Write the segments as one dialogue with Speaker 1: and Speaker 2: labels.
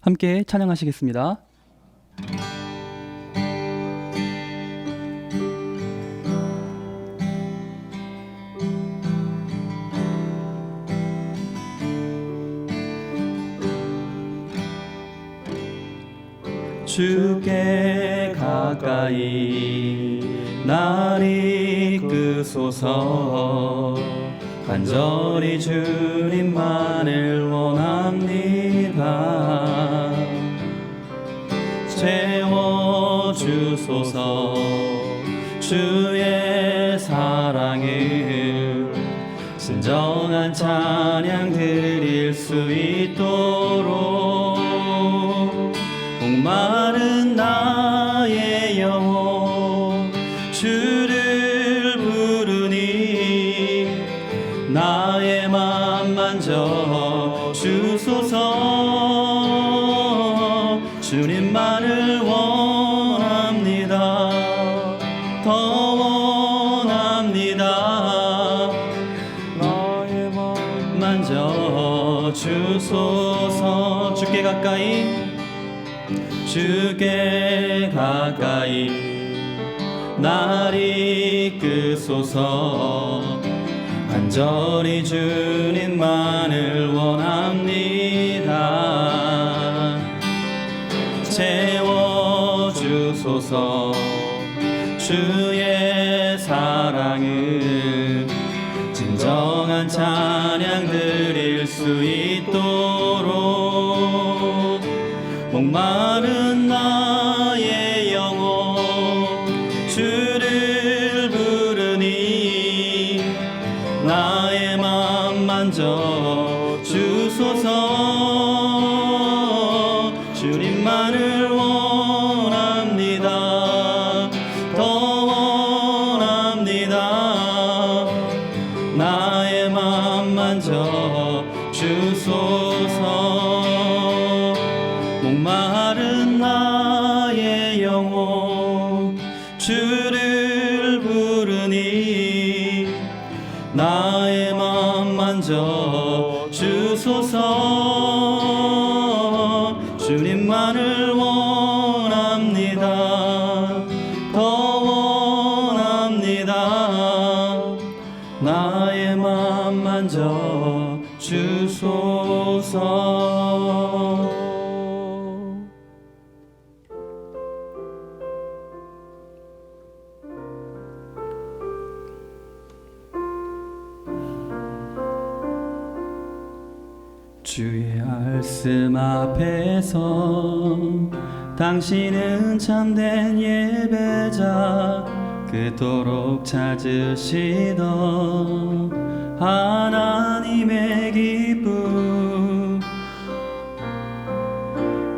Speaker 1: 함께 찬양하시겠습니다. 주께 가까이 날 이끄소서. 간절히 주님만을 원합니다. 채워주소서. 주의 사랑을 진정한 찬양 드릴 수 있도록 목마른 나의 영혼 주를 부르니 나의 맘 만져 주소서. 주님만을 원합니다. 더 원합니다. 나의 맘 만져 주소서. 주께 가까이 날 이끄소서. 간절히 주님만을 원합니다. 채워주소서. 주의 사랑을 진정한 찬양 드릴 수 있도록 목마른 나의 영혼 주를 부르니 나의 맘 만져 주소서. 주님만을 원합니다. 더 원합니다. 나의 맘 만져 주소서. 목마른 나의 영혼 주를 부르니 나의 맘 만져 주소서. 주님만을 원합니다. 더 원합니다. 나의 맘 만져 주소서. 주의 말씀 앞에서 당신은 참된 예배자. 그토록 찾으시던 하나님의 기쁨.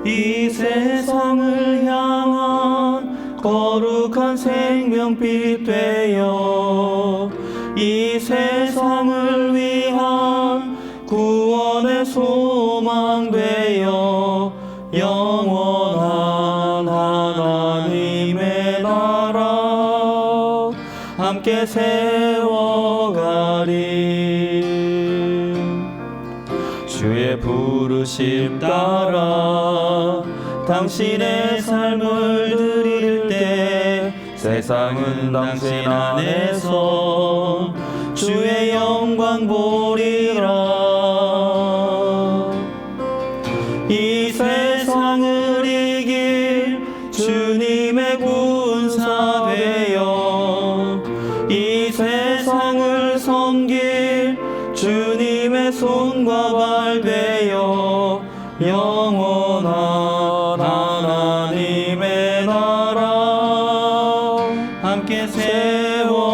Speaker 1: 이 세상을 향한 거룩한 생명빛 되어 이 세상을 위한 구원의 소망 되어 영원한 하나님의 나라 함께 세워가리. 주의 부르심 따라 당신의 삶을 드릴 때 세상은 당신 안에서 주의 영광 보리라. 이 세상을 이길 주님의 군사 되어 이 세상을 섬길 주님의 손과 발 되어 영원한 하나님의 나라 함께 세워가리.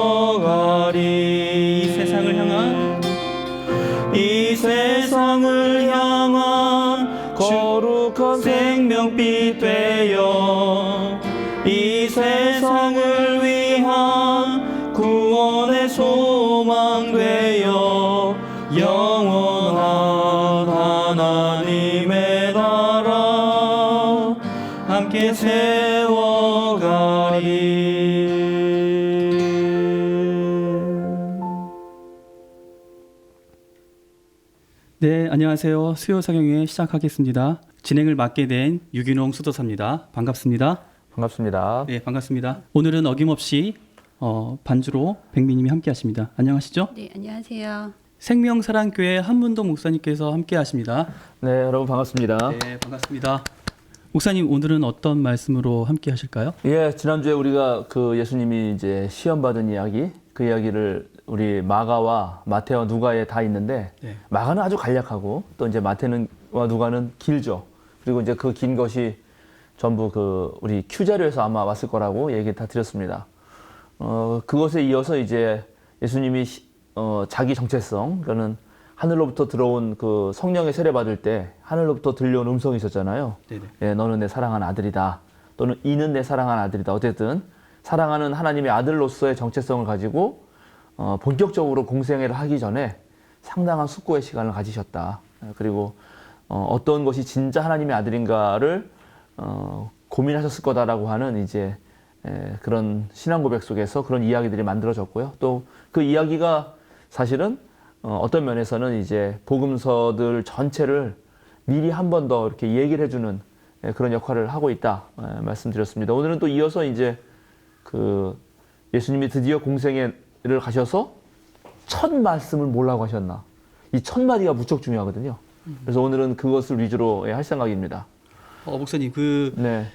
Speaker 1: 이 세상을 향한 거룩한 생명빛 되어 이 세상을 위한 구원의 소망 되어 영원한 하나님의 나라 함께 세워가리. 네, 안녕하세요. 수요 성경회 시작하겠습니다. 진행을 맡게 된 유균홍 수도사입니다. 반갑습니다.
Speaker 2: 반갑습니다.
Speaker 1: 네, 반갑습니다. 오늘은 어김없이 반주로 백미님이 함께하십니다. 안녕하시죠?
Speaker 3: 네, 안녕하세요.
Speaker 1: 생명사랑교회 한문동 목사님께서 함께하십니다.
Speaker 2: 네, 여러분 반갑습니다.
Speaker 1: 네, 반갑습니다. 목사님, 오늘은 어떤 말씀으로 함께하실까요?
Speaker 2: 예, 지난주에 우리가 그 예수님이 이제 시험 받은 이야기, 그 이야기를 우리 마가와 마태와 누가에 다 있는데,
Speaker 1: 네.
Speaker 2: 마가는 아주 간략하고 또 이제 마태와 누가는 길죠. 그리고 이제 그 긴 것이 전부 그 우리 Q 자료에서 아마 왔을 거라고 얘기 다 드렸습니다. 그것에 이어서 이제 예수님이 자기 정체성, 그러니까는 하늘로부터 들어온 그 성령의 세례 받을 때 하늘로부터 들려온 음성이 있었잖아요.
Speaker 1: 네네.
Speaker 2: 예, 너는 내 사랑하는 아들이다. 또는 이는 내 사랑하는 아들이다. 어쨌든 사랑하는 하나님의 아들로서의 정체성을 가지고 본격적으로 공생애를 하기 전에 상당한 숙고의 시간을 가지셨다. 그리고 어떤 것이 진짜 하나님의 아들인가를 고민하셨을 거다라고 하는 이제 그런 신앙 고백 속에서 그런 이야기들이 만들어졌고요. 또 그 이야기가 사실은 어떤 면에서는 이제 복음서들 전체를 미리 한 번 더 이렇게 얘기를 해주는 그런 역할을 하고 있다 말씀드렸습니다. 오늘은 또 이어서 이제 그 예수님이 드디어 공생애를 가셔서 첫 말씀을 뭐라고 하셨나? 이 첫 마디가 무척 중요하거든요. 그래서 오늘은 그것을 위주로 할 생각입니다.
Speaker 1: 목사님,
Speaker 2: 네.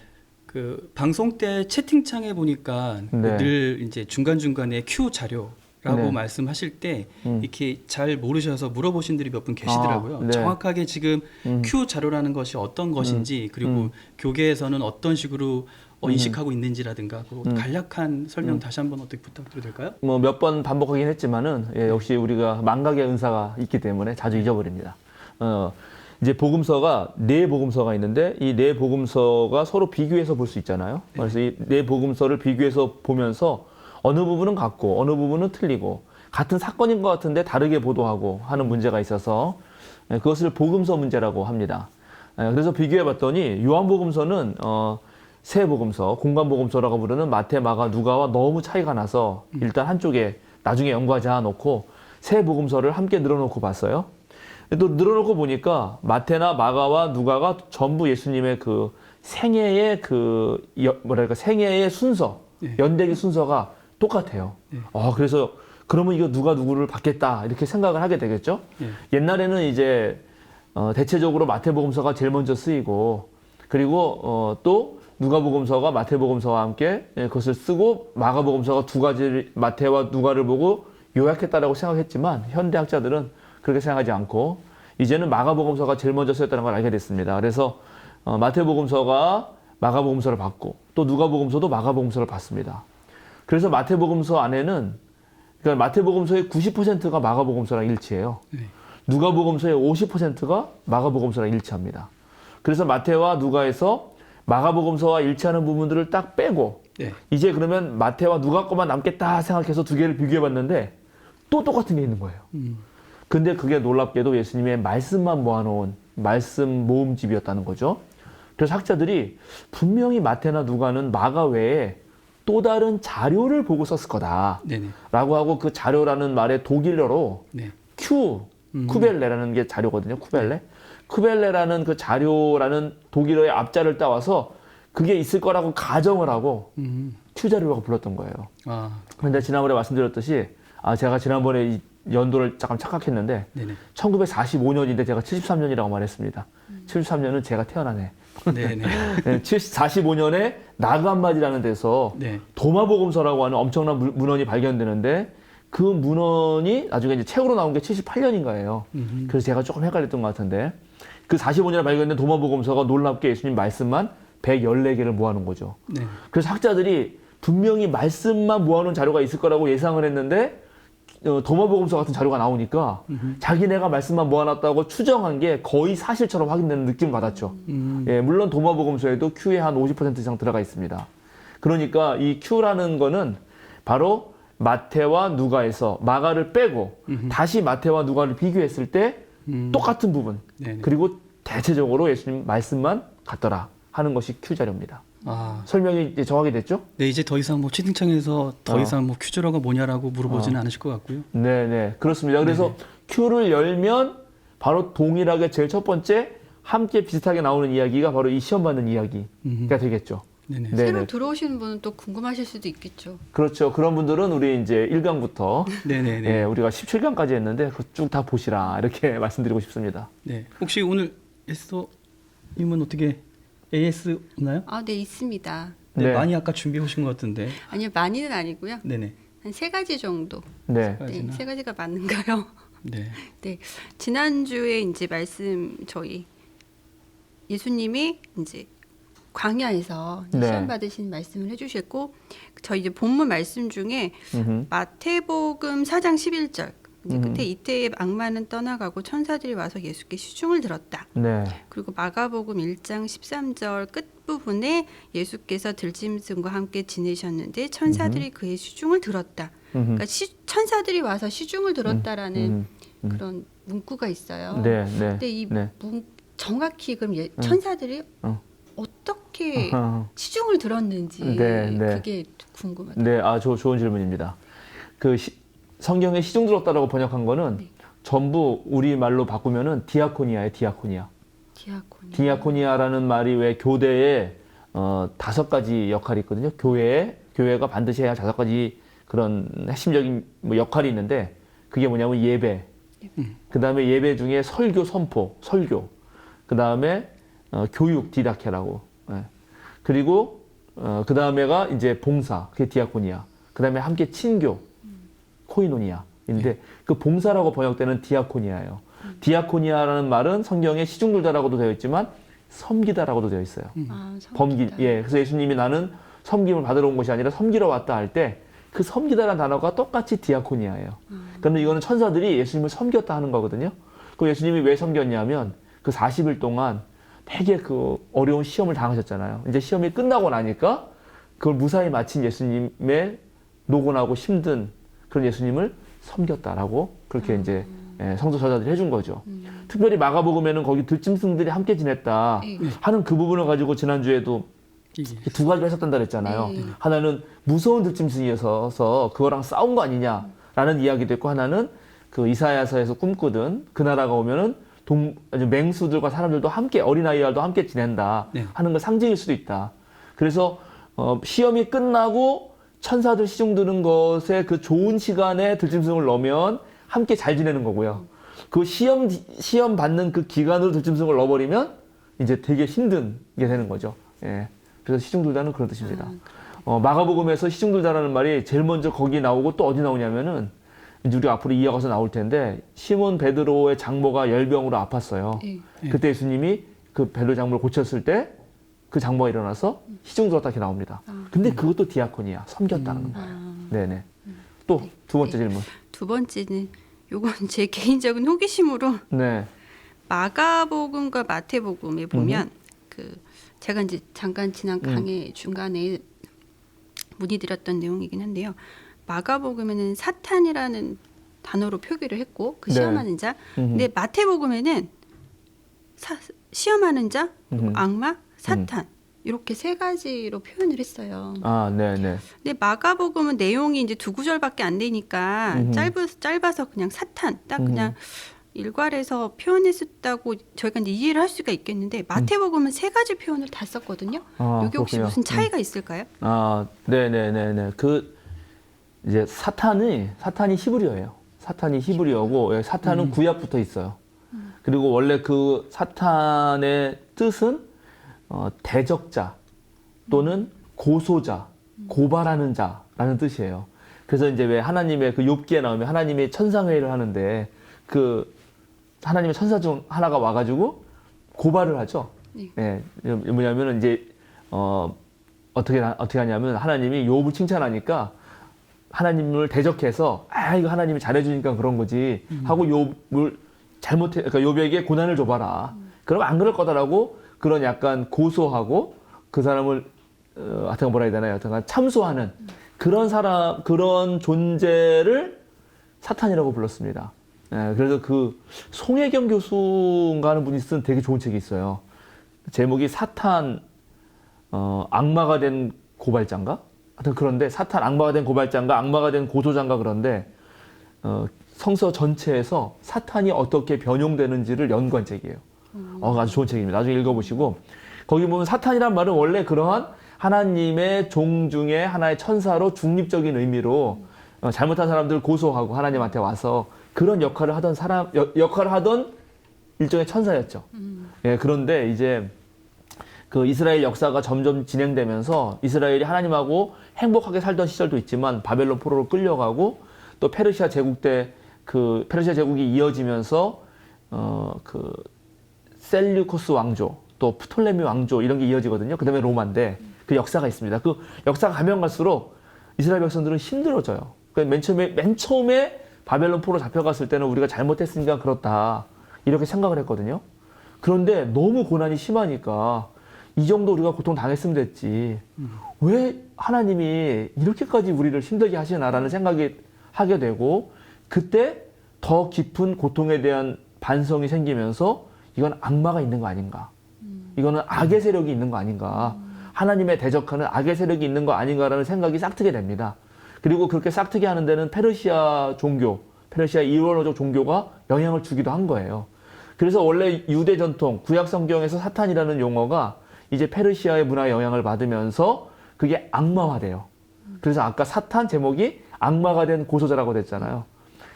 Speaker 1: 그 방송 때 채팅창에 보니까
Speaker 2: 네.
Speaker 1: 늘 이제 중간중간에 Q 자료라고
Speaker 2: 네.
Speaker 1: 말씀하실 때 이렇게 잘 모르셔서 물어보신 분들이 몇 분 계시더라고요.
Speaker 2: 네.
Speaker 1: 정확하게 지금 Q 자료라는 것이 어떤 것인지 그리고 교계에서는 어떤 식으로 인식하고 있는지라든가 그 간략한 설명 다시 한번 어떻게 부탁드려도 될까요?
Speaker 2: 뭐 몇 번 반복하긴 했지만은 역시 우리가 망각의 은사가 있기 때문에 자주 잊어버립니다. 이제 복음서가 네 복음서가 있는데 이 네 복음서가 서로 비교해서 볼 수 있잖아요. 그래서 이 네 복음서를 비교해서 보면서 어느 부분은 같고 어느 부분은 틀리고 같은 사건인 것 같은데 다르게 보도하고 하는 문제가 있어서 그것을 복음서 문제라고 합니다. 그래서 비교해 봤더니 요한복음서는 세 복음서, 공관복음서라고 부르는 마태, 마가, 누가와 너무 차이가 나서 일단 한쪽에 나중에 연관지어 놓고 세 복음서를 함께 늘어놓고 봤어요. 또 늘어놓고 보니까 마태나 마가와 누가가 전부 예수님의 그 생애의 생애의 순서, 연대기 순서가 똑같아요. 그래서 그러면 이거 누가 누구를 받겠다 이렇게 생각을 하게 되겠죠. 옛날에는 이제 대체적으로 마태복음서가 제일 먼저 쓰이고 그리고 또 누가복음서가 마태복음서와 함께 그것을 쓰고 마가복음서가 두 가지 마태와 누가를 보고 요약했다라고 생각했지만 현대 학자들은 그렇게 생각하지 않고 이제는 마가복음서가 제일 먼저 쓰였다는 걸 알게 됐습니다. 그래서 마태복음서가 마가복음서를 받고 또 누가복음서도 마가복음서를 받습니다. 그래서 마태복음서 안에는 그러니까 마태복음서의 90%가 마가복음서랑 일치해요. 누가복음서의 50%가 마가복음서랑 일치합니다. 그래서 마태와 누가에서 마가복음서와 일치하는 부분들을 딱 빼고 이제 그러면 마태와 누가 것만 남겠다 생각해서 두 개를 비교해봤는데 또 똑같은 게 있는 거예요. 근데 그게 놀랍게도 예수님의 말씀만 모아놓은 말씀 모음집이었다는 거죠. 그래서 학자들이 분명히 마태나 누가는 마가 외에 또 다른 자료를 보고 썼을 거다라고 하고 그 자료라는 말의 독일어로 쿠벨레라는 게 자료거든요. 쿠벨레라는 그 자료라는 독일어의 앞자를 따와서 그게 있을 거라고 가정을 하고 Q 자료라고 불렀던 거예요. 그런데 지난번에 말씀드렸듯이 제가 지난번에 이 연도를 잠깐 착각했는데 1945년인데 제가 73년이라고 말했습니다. 73년은 제가 태어난 해. 45년에 나그한마디라는 데서 도마복음서라고 하는 엄청난 문헌이 발견되는데 그 문헌이 나중에 이제 책으로 나온 게 78년인가예요. 그래서 제가 조금 헷갈렸던 것 같은데 그 45년에 발견된 도마복음서가 놀랍게 예수님 말씀만 114개를 모아놓은 거죠. 그래서 학자들이 분명히 말씀만 모아놓은 자료가 있을 거라고 예상을 했는데 도마복음서 같은 자료가 나오니까 자기네가 말씀만 모아놨다고 추정한 게 거의 사실처럼 확인되는 느낌을 받았죠. 물론 도마복음서에도 Q에 한 50% 이상 들어가 있습니다. 그러니까 이 Q라는 거는 바로 마태와 누가에서 마가를 빼고 다시 마태와 누가를 비교했을 때 똑같은 부분 그리고 대체적으로 예수님 말씀만 같더라 하는 것이 Q 자료입니다. 설명이 이제 정확히 됐죠?
Speaker 1: 네, 이제 더 이상 뭐 채팅창에서 더 이상 뭐 큐저러가 뭐냐라고 물어보지는 않으실 것 같고요.
Speaker 2: 네, 그렇습니다. 그래서 Q를 열면 바로 동일하게 제일 첫 번째 함께 비슷하게 나오는 이야기가 바로 이 시험 받는 이야기가 되겠죠.
Speaker 1: 네네.
Speaker 2: 네네.
Speaker 3: 새로 들어오시는 분은 또 궁금하실 수도 있겠죠.
Speaker 2: 그렇죠. 그런 분들은 우리 이제 1강부터
Speaker 1: 네네네.
Speaker 2: 예, 우리가 17강까지 했는데 그거 쭉 다 보시라 이렇게 말씀드리고 싶습니다.
Speaker 1: 네. 혹시 오늘 에스더님은 어떻게 AS 없나요?
Speaker 3: 아, 네, 있습니다.
Speaker 1: 네,
Speaker 2: 네.
Speaker 1: 많이 아까 준비해 오신 것 같은데.
Speaker 3: 아니요, 많이는 아니고요.
Speaker 1: 네네.
Speaker 3: 한 3가지 정도.
Speaker 2: 네.
Speaker 3: 네,
Speaker 1: 가지나?
Speaker 3: 3가지가 맞는가요?
Speaker 1: 네.
Speaker 3: 네, 지난주에 이제 말씀 저희 예수님이 이제 광야에서 이제
Speaker 2: 네.
Speaker 3: 시험 받으신 말씀을 해주셨고 저희 이제 본문 말씀 중에
Speaker 2: 음흠.
Speaker 3: 마태복음 4장 11절 이제
Speaker 2: 음흠.
Speaker 3: 그때 이때에 악마는 떠나가고 천사들이 와서 예수께 시중을 들었다.
Speaker 2: 네.
Speaker 3: 그리고 마가복음 1장 13절 끝부분에 예수께서 들짐승과 함께 지내셨는데 천사들이 그의 시중을 들었다.
Speaker 2: 음흠.
Speaker 3: 그러니까 천사들이 와서 시중을 들었다라는
Speaker 2: 음흠.
Speaker 3: 그런 문구가 있어요.
Speaker 2: 네. 네.
Speaker 3: 근데 이
Speaker 2: 네.
Speaker 3: 정확히 그럼 천사들이 어떻게
Speaker 2: 어허.
Speaker 3: 시중을 들었는지
Speaker 2: 네, 네.
Speaker 3: 그게 궁금하다.
Speaker 2: 네, 좋은 질문입니다. 성경에 시중 들었다라고 번역한 거는
Speaker 3: 네.
Speaker 2: 전부 우리 말로 바꾸면은 디아코니아예요, 디아코니아. 디아코니아라는 말이 왜 교대에 5가지 역할이 있거든요. 교회가 반드시 해야 할 5가지 그런 핵심적인 뭐 역할이 있는데 그게 뭐냐면 예배. 그 다음에 예배 중에 설교 선포, 설교. 그 다음에 교육, 디다케라고. 예. 그리고 그 다음에가 이제 봉사, 그게 디아코니아. 그 다음에 함께 친교, 코이노니아인데 그 봉사라고 번역되는 디아코니아예요. 디아코니아라는 말은 성경에 시중들다라고도 되어 있지만 섬기다라고도 되어 있어요.
Speaker 3: 아,
Speaker 2: 예. 그래서 예수님이 나는 섬김을 받으러 온 것이 아니라 섬기러 왔다 할 때 그 섬기다라는 단어가 똑같이 디아코니아예요. 그런데 이거는 천사들이 예수님을 섬겼다 하는 거거든요. 그 예수님이 왜 섬겼냐면 그 40일 동안 되게 그 어려운 시험을 당하셨잖아요. 이제 시험이 끝나고 나니까 그걸 무사히 마친 예수님의 노곤하고 힘든 그런 예수님을 섬겼다라고 그렇게 이제 성도 저자들이 해준 거죠. 특별히 마가복음에는 거기 들짐승들이 함께 지냈다 하는 그 부분을 가지고 지난주에도
Speaker 1: 이게
Speaker 2: 2가지로 해석된다 그랬잖아요.
Speaker 3: 네.
Speaker 2: 하나는 무서운 들짐승이어서 그거랑 싸운 거 아니냐라는 이야기도 있고 하나는 그 이사야서에서 꿈꾸던 그 나라가 오면은 맹수들과 사람들도 함께 어린아이와도 함께 지낸다
Speaker 1: 네.
Speaker 2: 하는 걸 상징일 수도 있다. 그래서 시험이 끝나고 천사들 시중 드는 것에 그 좋은 시간에 들짐승을 넣으면 함께 잘 지내는 거고요. 그 시험 받는 그 기간으로 들짐승을 넣어버리면 이제 되게 힘든 게 되는 거죠. 예. 그래서 시중 들다는 그런 뜻입니다. 마가복음에서 시중 들다라는 말이 제일 먼저 거기 나오고 또 어디 나오냐면은 이제 우리가 앞으로 이어가서 나올 텐데 시몬 베드로의 장모가 열병으로 아팠어요.
Speaker 3: 네.
Speaker 2: 그때 예수님이 그 베드로 장모를 고쳤을 때 그 장모가 일어나서 시중 들었다 이렇게 나옵니다. 근데 그것도 디아코니아, 섬겼다는 거예요. 네네. 또 두 번째 질문.
Speaker 3: 두 번째는 요건 제 개인적인 호기심으로
Speaker 2: 네.
Speaker 3: 마가복음과 마태복음에 보면 그 제가 이제 잠깐 지난 강의 중간에 문의드렸던 내용이긴 한데요. 마가복음에는 사탄이라는 단어로 표기를 했고 그
Speaker 2: 네.
Speaker 3: 시험하는 자. 근데 마태복음에는 시험하는 자, 악마, 사탄 이렇게 3가지로 표현을 했어요.
Speaker 2: 아, 네네.
Speaker 3: 근데 마가복음은 내용이 이제 2구절밖에 안 되니까 짧아서 그냥 사탄 딱 그냥 일괄해서 표현했었다고 저희가 이제 이해를 할 수가 있겠는데 마태복음은 3가지 표현을 다 썼거든요. 여기 혹시
Speaker 2: 그렇군요.
Speaker 3: 무슨 차이가 있을까요?
Speaker 2: 아, 네네네네. 이제 사탄이 히브리어예요. 사탄이 히브리어고, 사탄은 구약부터 있어요. 그리고 원래 그 사탄의 뜻은 대적자 또는 고소자, 고발하는 자라는 뜻이에요. 그래서 이제 왜 하나님의 그 욥기에 나오면 하나님이 천상회의를 하는데 그 하나님의 천사 중 하나가 와가지고 고발을 하죠. 네. 뭐냐면은 이제 어떻게 하냐면 하나님이 욥을 칭찬하니까 하나님을 대적해서 이거 하나님이 잘해주니까 그런 거지 하고 욥을 그러니까 욥에게 고난을 줘봐라. 그럼 안 그럴 거다라고 그런 약간 고소하고 그 사람을 하여튼 뭐라 해야 되나요? 하여튼 참소하는 그런 존재를 사탄이라고 불렀습니다. 그래서 그 송혜경 교수인가 하는 분이 쓴 되게 좋은 책이 있어요. 제목이 사탄 악마가 된 고발자인가? 하여튼 그런데 사탄 악마가 된 고발자인가 악마가 된 고소자인가 그런데 성서 전체에서 사탄이 어떻게 변용되는지를 연구한 책이에요. 아주 좋은 책입니다. 나중에 읽어보시고 거기 보면 사탄이란 말은 원래 그러한 하나님의 종 중에 하나의 천사로 중립적인 의미로 잘못한 사람들을 고소하고 하나님한테 와서 그런 역할을 하던 역할을 하던 일종의 천사였죠. 예, 그런데 이제 그 이스라엘 역사가 점점 진행되면서 이스라엘이 하나님하고 행복하게 살던 시절도 있지만 바벨론 포로로 끌려가고 또 페르시아 제국 때 그 페르시아 제국이 이어지면서 그 셀류코스 왕조 또 프톨레미 왕조 이런 게 이어지거든요. 그다음에 로마인데 그 역사가 있습니다. 그 역사가 가면 갈수록 이스라엘 백성들은 힘들어져요. 맨 처음에 바벨론 포로 잡혀갔을 때는 우리가 잘못했으니까 그렇다 이렇게 생각을 했거든요. 그런데 너무 고난이 심하니까 이 정도 우리가 고통 당했으면 됐지. 왜 하나님이 이렇게까지 우리를 힘들게 하시나라는 생각이 하게 되고 그때 더 깊은 고통에 대한 반성이 생기면서 이건 악마가 있는 거 아닌가. 이거는 악의 세력이 있는 거 아닌가. 하나님의 대적하는 악의 세력이 있는 거 아닌가라는 생각이 싹트게 됩니다. 그리고 그렇게 싹트게 하는 데는 페르시아 종교, 페르시아 이원호적 종교가 영향을 주기도 한 거예요. 그래서 원래 유대 전통, 구약 성경에서 사탄이라는 용어가 이제 페르시아의 문화에 영향을 받으면서 그게 악마화돼요. 그래서 아까 사탄 제목이 악마가 된 고소자라고 됐잖아요.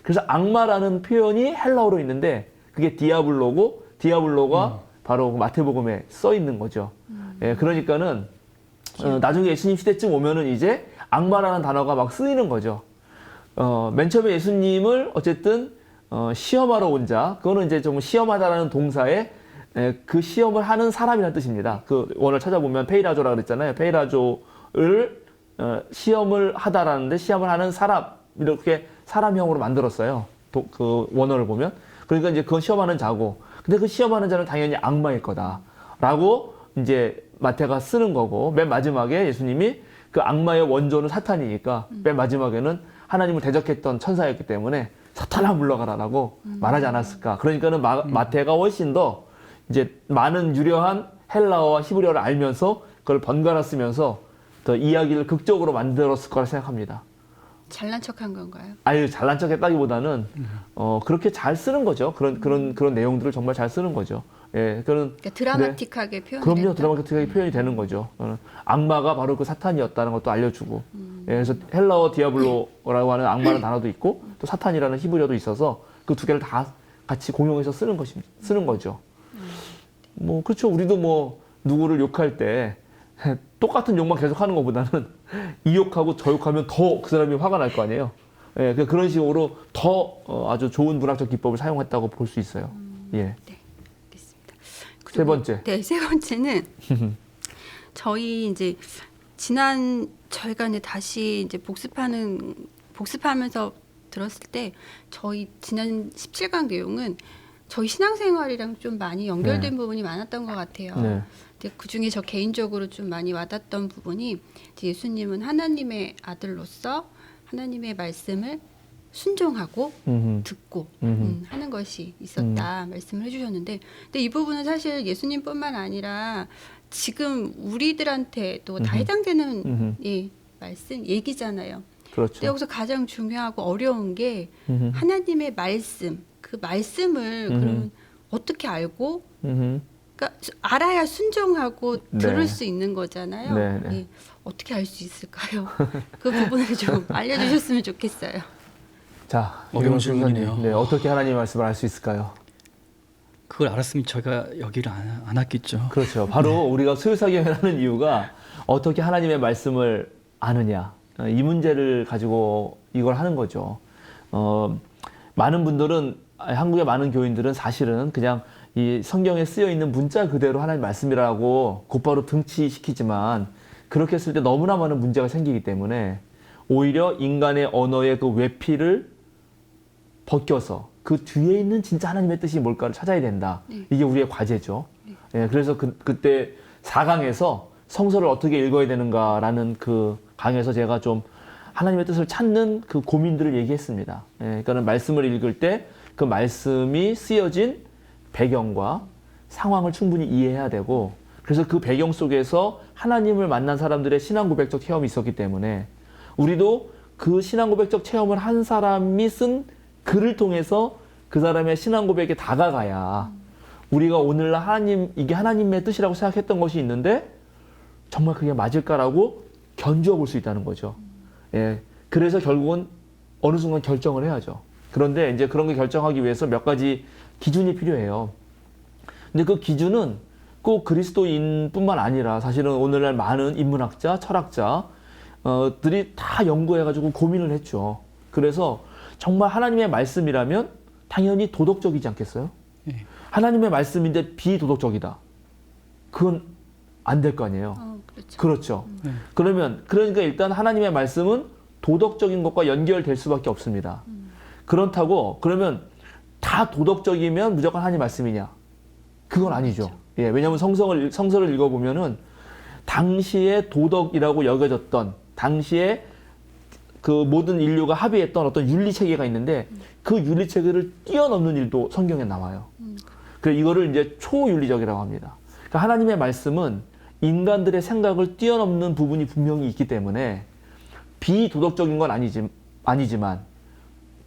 Speaker 2: 그래서 악마라는 표현이 헬라어로 있는데 그게 디아블로고 디아블로가 바로 마태복음에 써 있는 거죠. 예, 그러니까는 나중에 예수님 시대쯤 오면은 이제 악마라는 단어가 막 쓰이는 거죠. 맨 처음에 예수님을 어쨌든 시험하러 온 자, 그거는 이제 좀 시험하다라는 동사에 그 시험을 하는 사람이라는 뜻입니다. 그 원어를 찾아보면 페이라조라고 그랬잖아요. 페이라조를 시험을 하다라는데 시험을 하는 사람 이렇게 사람형으로 만들었어요. 그 원어를 보면. 그러니까 이제 그건 시험하는 자고. 근데 그 시험하는 자는 당연히 악마일 거다라고 이제 마태가 쓰는 거고 맨 마지막에 예수님이 그 악마의 원조는 사탄이니까 맨 마지막에는 하나님을 대적했던 천사였기 때문에 사탄아 물러가라라고 말하지 않았을까. 그러니까는 마태가 훨씬 더 이제 많은 유려한 헬라어와 히브리어를 알면서 그걸 번갈아 쓰면서 더 이야기를 극적으로 만들었을 거라 생각합니다.
Speaker 3: 잘난 척한 건가요?
Speaker 2: 아유, 잘난 척했다기보다는 그렇게 잘 쓰는 거죠. 그런 내용들을 정말 잘 쓰는 거죠. 예,
Speaker 3: 그러니까 드라마틱하게 표현이
Speaker 2: 그럼요,
Speaker 3: 됐다?
Speaker 2: 드라마틱하게 표현이 되는 거죠. 악마가 바로 그 사탄이었다는 것도 알려주고. 예, 그래서 헬라어 디아블로라고 하는 악마라는 단어도 있고 또 사탄이라는 히브리어도 있어서 그 두 개를 다 같이 공용해서 쓰는 거죠. 뭐 그렇죠. 우리도 뭐 누구를 욕할 때 똑같은 욕만 계속 하는 것보다는 이 욕하고 저 욕하면 더 그 사람이 화가 날 거 아니에요. 예, 그런 식으로 더 아주 좋은 문학적 기법을 사용했다고 볼 수 있어요. 예.
Speaker 3: 네, 알겠습니다.
Speaker 2: 세 번째.
Speaker 3: 네, 세 번째는 저희 이제 저희가 이제 다시 이제 복습하면서 들었을 때 저희 지난 17강 내용은 저희 신앙생활이랑 좀 많이 연결된 부분이 많았던 것 같아요.
Speaker 2: 네.
Speaker 3: 그 중에 저 개인적으로 좀 많이 와닿던 부분이 예수님은 하나님의 아들로서 하나님의 말씀을 순종하고 듣고 하는 것이 있었다 말씀을 해주셨는데, 근데 이 부분은 사실 예수님뿐만 아니라 지금 우리들한테도 다 해당되는 말씀 얘기잖아요.
Speaker 2: 그렇죠.
Speaker 3: 근데 여기서 가장 중요하고 어려운 게 하나님의 말씀, 그 말씀을 그러면 어떻게 알고? 그러니까 알아야 순종하고 들을 수 있는 거잖아요.
Speaker 2: 네, 네.
Speaker 3: 예, 어떻게 알 수 있을까요? 그 부분을 좀 알려주셨으면 좋겠어요.
Speaker 2: 자,
Speaker 1: 어려운
Speaker 2: 이경수
Speaker 1: 질문이네요.
Speaker 2: 선생님, 네, 어떻게 하나님의 말씀을 알 수 있을까요?
Speaker 1: 그걸 알았으면 저희가 여기를 안 왔겠죠.
Speaker 2: 그렇죠. 바로 우리가 수요사경을 하는 이유가 어떻게 하나님의 말씀을 아느냐, 이 문제를 가지고 이걸 하는 거죠. 많은 분들은, 한국의 많은 교인들은 사실은 그냥 이 성경에 쓰여 있는 문자 그대로 하나님 말씀이라고 곧바로 등치시키지만 그렇게 했을 때 너무나 많은 문제가 생기기 때문에 오히려 인간의 언어의 그 외피를 벗겨서 그 뒤에 있는 진짜 하나님의 뜻이 뭘까를 찾아야 된다. 이게 우리의 과제죠. 예, 그래서 그때 4강에서 성서를 어떻게 읽어야 되는가라는 그 강에서 제가 좀 하나님의 뜻을 찾는 그 고민들을 얘기했습니다. 예, 그러니까는 말씀을 읽을 때 그 말씀이 쓰여진 배경과 상황을 충분히 이해해야 되고, 그래서 그 배경 속에서 하나님을 만난 사람들의 신앙 고백적 체험이 있었기 때문에 우리도 그 신앙 고백적 체험을 한 사람이 쓴 글을 통해서 그 사람의 신앙 고백에 다가가야 우리가 오늘날 이게 하나님의 뜻이라고 생각했던 것이 있는데 정말 그게 맞을까라고 견주어 볼 수 있다는 거죠. 예. 그래서 결국은 어느 순간 결정을 해야죠. 그런데 이제 그런 게 결정하기 위해서 몇 가지 기준이 필요해요. 근데 그 기준은 꼭 그리스도인뿐만 아니라 사실은 오늘날 많은 인문학자, 철학자들이 다 연구해가지고 고민을 했죠. 그래서 정말 하나님의 말씀이라면 당연히 도덕적이지 않겠어요?
Speaker 1: 예.
Speaker 2: 하나님의 말씀인데 비도덕적이다. 그건 안 될 거 아니에요.
Speaker 3: 그렇죠.
Speaker 2: 그렇죠. 그러니까 일단 하나님의 말씀은 도덕적인 것과 연결될 수밖에 없습니다. 그렇다고 그러면 다 도덕적이면 무조건 하나님 말씀이냐? 그건 아니죠.
Speaker 3: 그렇죠.
Speaker 2: 예, 왜냐하면 성서를 읽어보면은 당시에 도덕이라고 여겨졌던 당시에 그 모든 인류가 합의했던 어떤 윤리 체계가 있는데 그 윤리 체계를 뛰어넘는 일도 성경에 나와요. 그래서 이거를 이제 초윤리적이라고 합니다. 그러니까 하나님의 말씀은 인간들의 생각을 뛰어넘는 부분이 분명히 있기 때문에 비도덕적인 건 아니지만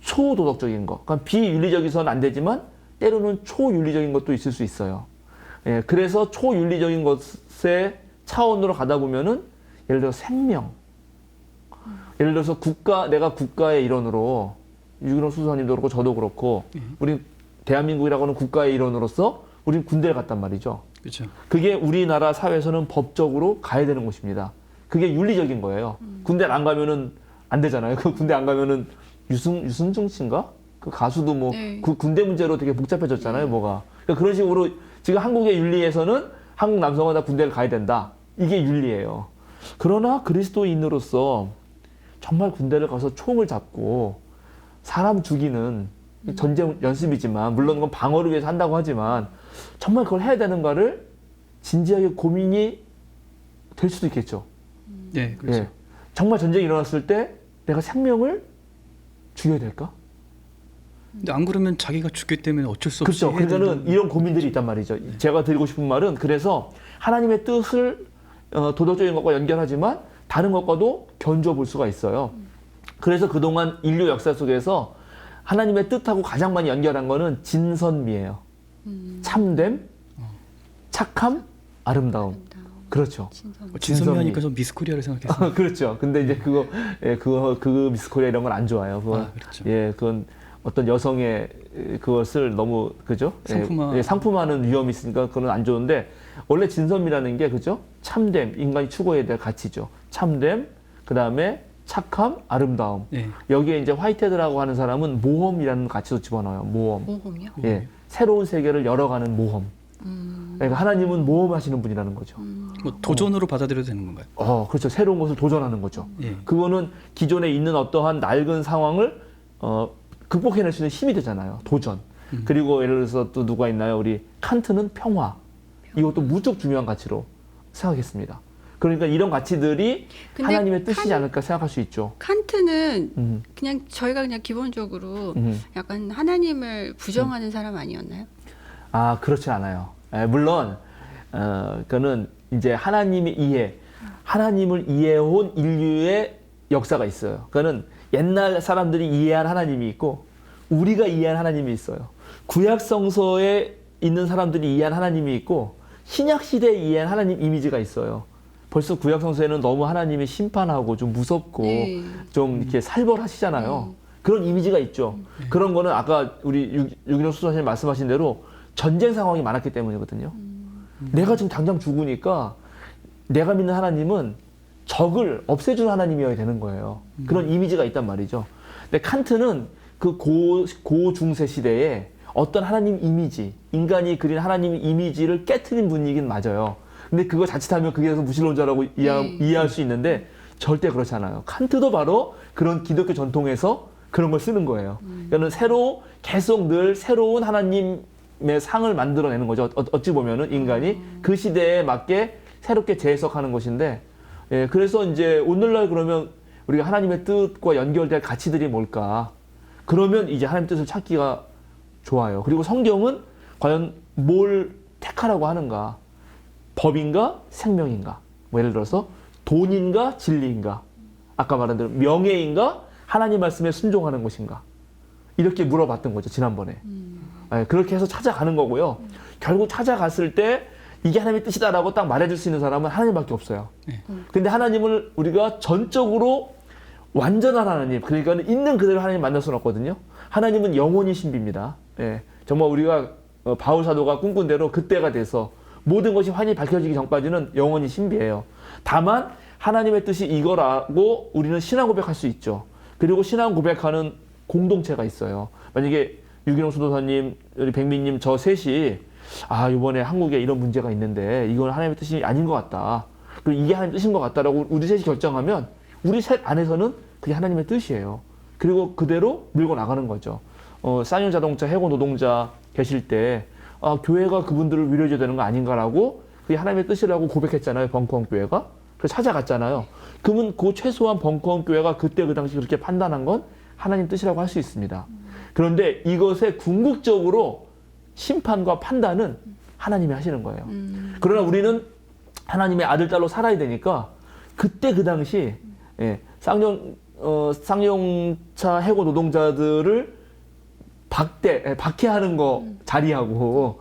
Speaker 2: 초도덕적인 것, 그러니까 비윤리적이서는 안 되지만 때로는 초윤리적인 것도 있을 수 있어요. 예, 그래서 초윤리적인 것의 차원으로 가다 보면은 예를 들어 생명, 예를 들어서 내가 국가의 일원으로 유기농 수사님도 그렇고 저도 그렇고 우리 대한민국이라고 하는 국가의 일원으로서 우리는 군대를 갔단 말이죠.
Speaker 1: 그렇죠.
Speaker 2: 그게 우리나라 사회에서는 법적으로 가야 되는 곳입니다. 그게 윤리적인 거예요. 군대를 안 가면은 안 되잖아요. 그 군대 안 가면은 유승중 씨인가? 그 가수도 뭐
Speaker 3: 네.
Speaker 2: 그 군대 문제로 되게 복잡해졌잖아요, 뭐가. 그러니까 그런 식으로 지금 한국의 윤리에서는 한국 남성은 다 군대를 가야 된다. 이게 윤리예요. 그러나 그리스도인으로서 정말 군대를 가서 총을 잡고 사람 죽이는 전쟁 연습이지만 물론 그건 방어를 위해서 한다고 하지만 정말 그걸 해야 되는가를 진지하게 고민이 될 수도 있겠죠.
Speaker 1: 네, 그렇죠.
Speaker 2: 예. 정말 전쟁이 일어났을 때 내가 생명을 죽여야 될까?
Speaker 1: 근데 안 그러면 자기가 죽기 때문에 어쩔 수 없이
Speaker 2: 그렇죠.
Speaker 1: 해야
Speaker 2: 그러니까는
Speaker 1: 된다는-
Speaker 2: 이런 고민들이 있단 말이죠. 제가 드리고 싶은 말은 그래서 하나님의 뜻을 도덕적인 것과 연결하지만 다른 것과도 견주어 볼 수가 있어요. 그래서 그동안 인류 역사 속에서 하나님의 뜻하고 가장 많이 연결한 거는 진선미예요. 참됨, 착함, 아름다움. 그렇죠.
Speaker 1: 진선미 하니까 좀 미스코리아를 생각했어요.
Speaker 2: 그렇죠. 근데 이제 그 미스코리아 이런 건 안 좋아요. 그건,
Speaker 1: 그렇죠.
Speaker 2: 예, 그건 어떤 여성의 그것을 너무, 그죠? 상품화하는 위험이 있으니까 그건 안 좋은데, 원래 진선미라는 게, 그죠? 참됨, 인간이 추구해야 될 가치죠. 참됨, 그 다음에 착함, 아름다움.
Speaker 1: 네.
Speaker 2: 여기에 이제 화이테드라고 하는 사람은 모험이라는 가치도 집어넣어요. 모험.
Speaker 3: 모험이요?
Speaker 2: 예. 새로운 세계를 열어가는 모험. 그러니까 하나님은 모험하시는 분이라는 거죠.
Speaker 1: 뭐 도전으로 받아들여도 되는 건가요?
Speaker 2: 그렇죠. 새로운 것을 도전하는 거죠.
Speaker 1: 예.
Speaker 2: 그거는 기존에 있는 어떠한 낡은 상황을 극복해낼 수 있는 힘이 되잖아요. 도전. 그리고 예를 들어서 또 누가 있나요? 우리 칸트는 평화. 이것도 무척 중요한 가치로 생각했습니다. 그러니까 이런 가치들이
Speaker 3: 근데
Speaker 2: 하나님의 뜻이지 않을까 생각할 수 있죠.
Speaker 3: 칸트는 그냥 저희가 그냥 기본적으로 약간 하나님을 부정하는 사람 아니었나요?
Speaker 2: 아, 그렇지 않아요. 물론, 그거는 이제 하나님의 이해, 하나님을 이해해온 인류의 역사가 있어요. 그거는 옛날 사람들이 이해한 하나님이 있고, 우리가 이해한 하나님이 있어요. 구약 성서에 있는 사람들이 이해한 하나님이 있고, 신약 시대에 이해한 하나님 이미지가 있어요. 벌써 구약 성서에는 너무 하나님이 심판하고 좀 무섭고, 좀 이렇게 살벌하시잖아요. 그런 이미지가 있죠. 그런 거는 아까 우리 유기농 수사님 말씀하신 대로 전쟁 상황이 많았기 때문이거든요. 내가 지금 당장 죽으니까 내가 믿는 하나님은 적을 없애주는 하나님이어야 되는 거예요. 그런 이미지가 있단 말이죠. 근데 칸트는 그 고중세 시대에 어떤 하나님 이미지, 인간이 그린 하나님 이미지를 깨트린 분이긴 맞아요. 근데 그거 자칫하면 그게 무신론자라고 이해할 수 있는데 절대 그렇지 않아요. 칸트도 바로 그런 기독교 전통에서 그런 걸 쓰는 거예요. 그러니까 계속 늘 새로운 하나님의 상을 만들어내는 거죠. 어찌 보면은 인간이 그 시대에 맞게 새롭게 재해석하는 것인데, 예, 그래서 이제 오늘날 그러면 우리가 하나님의 뜻과 연결될 가치들이 뭘까? 그러면 이제 하나님 뜻을 찾기가 좋아요. 그리고 성경은 과연 뭘 택하라고 하는가? 법인가? 생명인가? 뭐 예를 들어서 돈인가? 진리인가? 아까 말한 대로 명예인가? 하나님 말씀에 순종하는 것인가? 이렇게 물어봤던 거죠, 지난번에. 네, 그렇게 해서 찾아가는 거고요. 결국 찾아갔을 때 이게 하나님의 뜻이다라고 딱 말해줄 수 있는 사람은 하나님밖에 없어요.
Speaker 1: 네.
Speaker 2: 근데 하나님을 우리가 전적으로 완전한 하나님, 그러니까 있는 그대로 하나님 만날 수는 없거든요. 하나님은 영원히 신비입니다. 예. 정말 우리가 바울 사도가 꿈꾼 대로 그때가 돼서 모든 것이 환히 밝혀지기 전까지는 영원히 신비해요. 다만 하나님의 뜻이 이거라고 우리는 신앙 고백할 수 있죠. 그리고 신앙 고백하는 공동체가 있어요. 만약에 유기농 수도사님, 우리 백민님 저 셋이 이번에 한국에 이런 문제가 있는데 이건 하나님의 뜻이 아닌 것 같다. 그리고 이게 하나님의 뜻인 것 같다라고 우리 셋이 결정하면 우리 셋 안에서는 그게 하나님의 뜻이에요. 그리고 그대로 밀고 나가는 거죠. 쌍용 자동차 해고 노동자 계실 때 교회가 그분들을 위로해줘야 되는 거 아닌가라고 그게 하나님의 뜻이라고 고백했잖아요. 벙커원 교회가. 그래서 찾아갔잖아요. 그러면 그 최소한 벙커원 교회가 그때 그 당시 그렇게 판단한 건 하나님 뜻이라고 할 수 있습니다. 그런데 이것의 궁극적으로 심판과 판단은 하나님이 하시는 거예요. 그러나 우리는 하나님의 아들, 딸로 살아야 되니까 그때 그 당시 쌍용차 해고 노동자들을 박해하는 거 자리하고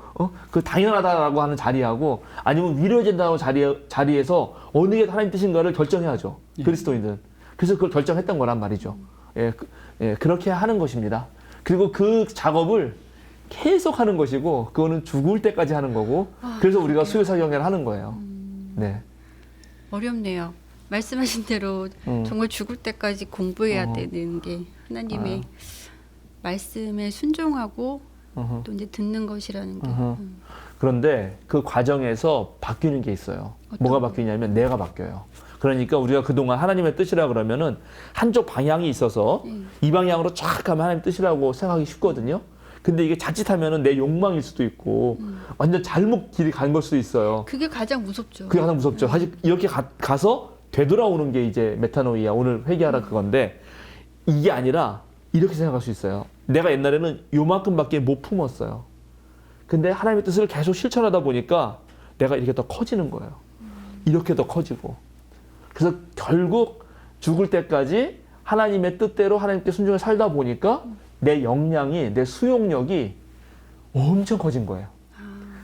Speaker 2: 그 당연하다라고 하는 자리하고 아니면 위로해야 된다는 자리에서 어느 게 하나님 뜻인가를 결정해야죠. 그리스도인들은. 그래서 그걸 결정했던 거란 말이죠. 그렇게 하는 것입니다. 그리고 그 작업을 계속 하는 것이고 그거는 죽을 때까지 하는 거고 그래서 우리가 수요사경회를 하는 거예요. 네.
Speaker 3: 어렵네요. 말씀하신 대로 정말 죽을 때까지 공부해야 되는 게 하나님의 말씀에 순종하고 또 이제 듣는 것이라는 게.
Speaker 2: 그런데 그 과정에서 바뀌는 게 있어요. 뭐가 바뀌냐면 내가 바뀌어요. 그러니까 우리가 그동안 하나님의 뜻이라 그러면은 한쪽 방향이 있어서 이 방향으로 쫙 가면 하나님의 뜻이라고 생각하기 쉽거든요. 근데 이게 자칫하면은 내 욕망일 수도 있고 완전 잘못 길이 간 걸 수도 있어요.
Speaker 3: 그게 가장 무섭죠.
Speaker 2: 그게 가장 무섭죠. 사실 이렇게 가서 되돌아오는 게 이제 메타노이아, 오늘 회개하라 그건데 이게 아니라 이렇게 생각할 수 있어요. 내가 옛날에는 요만큼밖에 못 품었어요. 근데 하나님의 뜻을 계속 실천하다 보니까 내가 이렇게 더 커지는 거예요. 이렇게 더 커지고. 그래서 결국 죽을 때까지 하나님의 뜻대로 하나님께 순종해 살다 보니까 내 역량이, 내 수용력이 엄청 커진 거예요.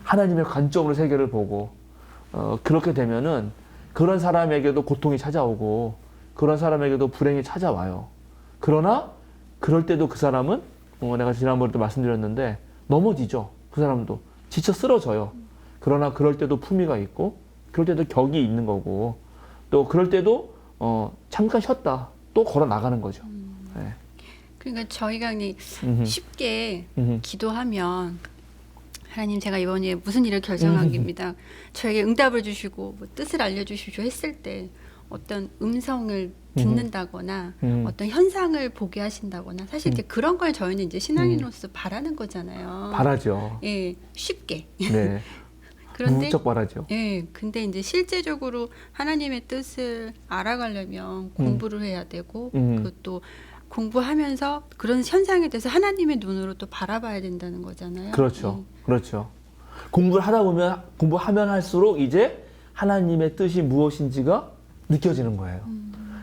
Speaker 2: 하나님의 관점으로 세계를 보고 그렇게 되면은 그런 사람에게도 고통이 찾아오고 그런 사람에게도 불행이 찾아와요. 그러나 그럴 때도 그 사람은 내가 지난번에도 말씀드렸는데 넘어지죠. 그 사람도 지쳐 쓰러져요. 그러나 그럴 때도 품위가 있고 그럴 때도 격이 있는 거고 또 그럴 때도 잠깐 쉬었다 또 걸어 나가는 거죠. 네.
Speaker 3: 그러니까 저희가 쉽게 기도하면 하나님 제가 이번에 무슨 일을 결정하기입니다. 저에게 응답을 주시고 뭐 뜻을 알려주시죠 했을 때 어떤 음성을 듣는다거나 어떤 현상을 보게 하신다거나 사실 이제 그런 걸 저희는 이제 신앙인으로서 바라는 거잖아요.
Speaker 2: 바라죠.
Speaker 3: 예, 쉽게.
Speaker 2: 네.
Speaker 3: 그런데
Speaker 2: 무척 바라죠.
Speaker 3: 예, 근데 이제 실제적으로 하나님의 뜻을 알아가려면 공부를 해야 되고 그것도 공부하면서 그런 현상에 대해서 하나님의 눈으로 또 바라봐야 된다는 거잖아요.
Speaker 2: 그렇죠. 그렇죠. 공부를 하다 보면 공부하면 할수록 이제 하나님의 뜻이 무엇인지가 느껴지는 거예요.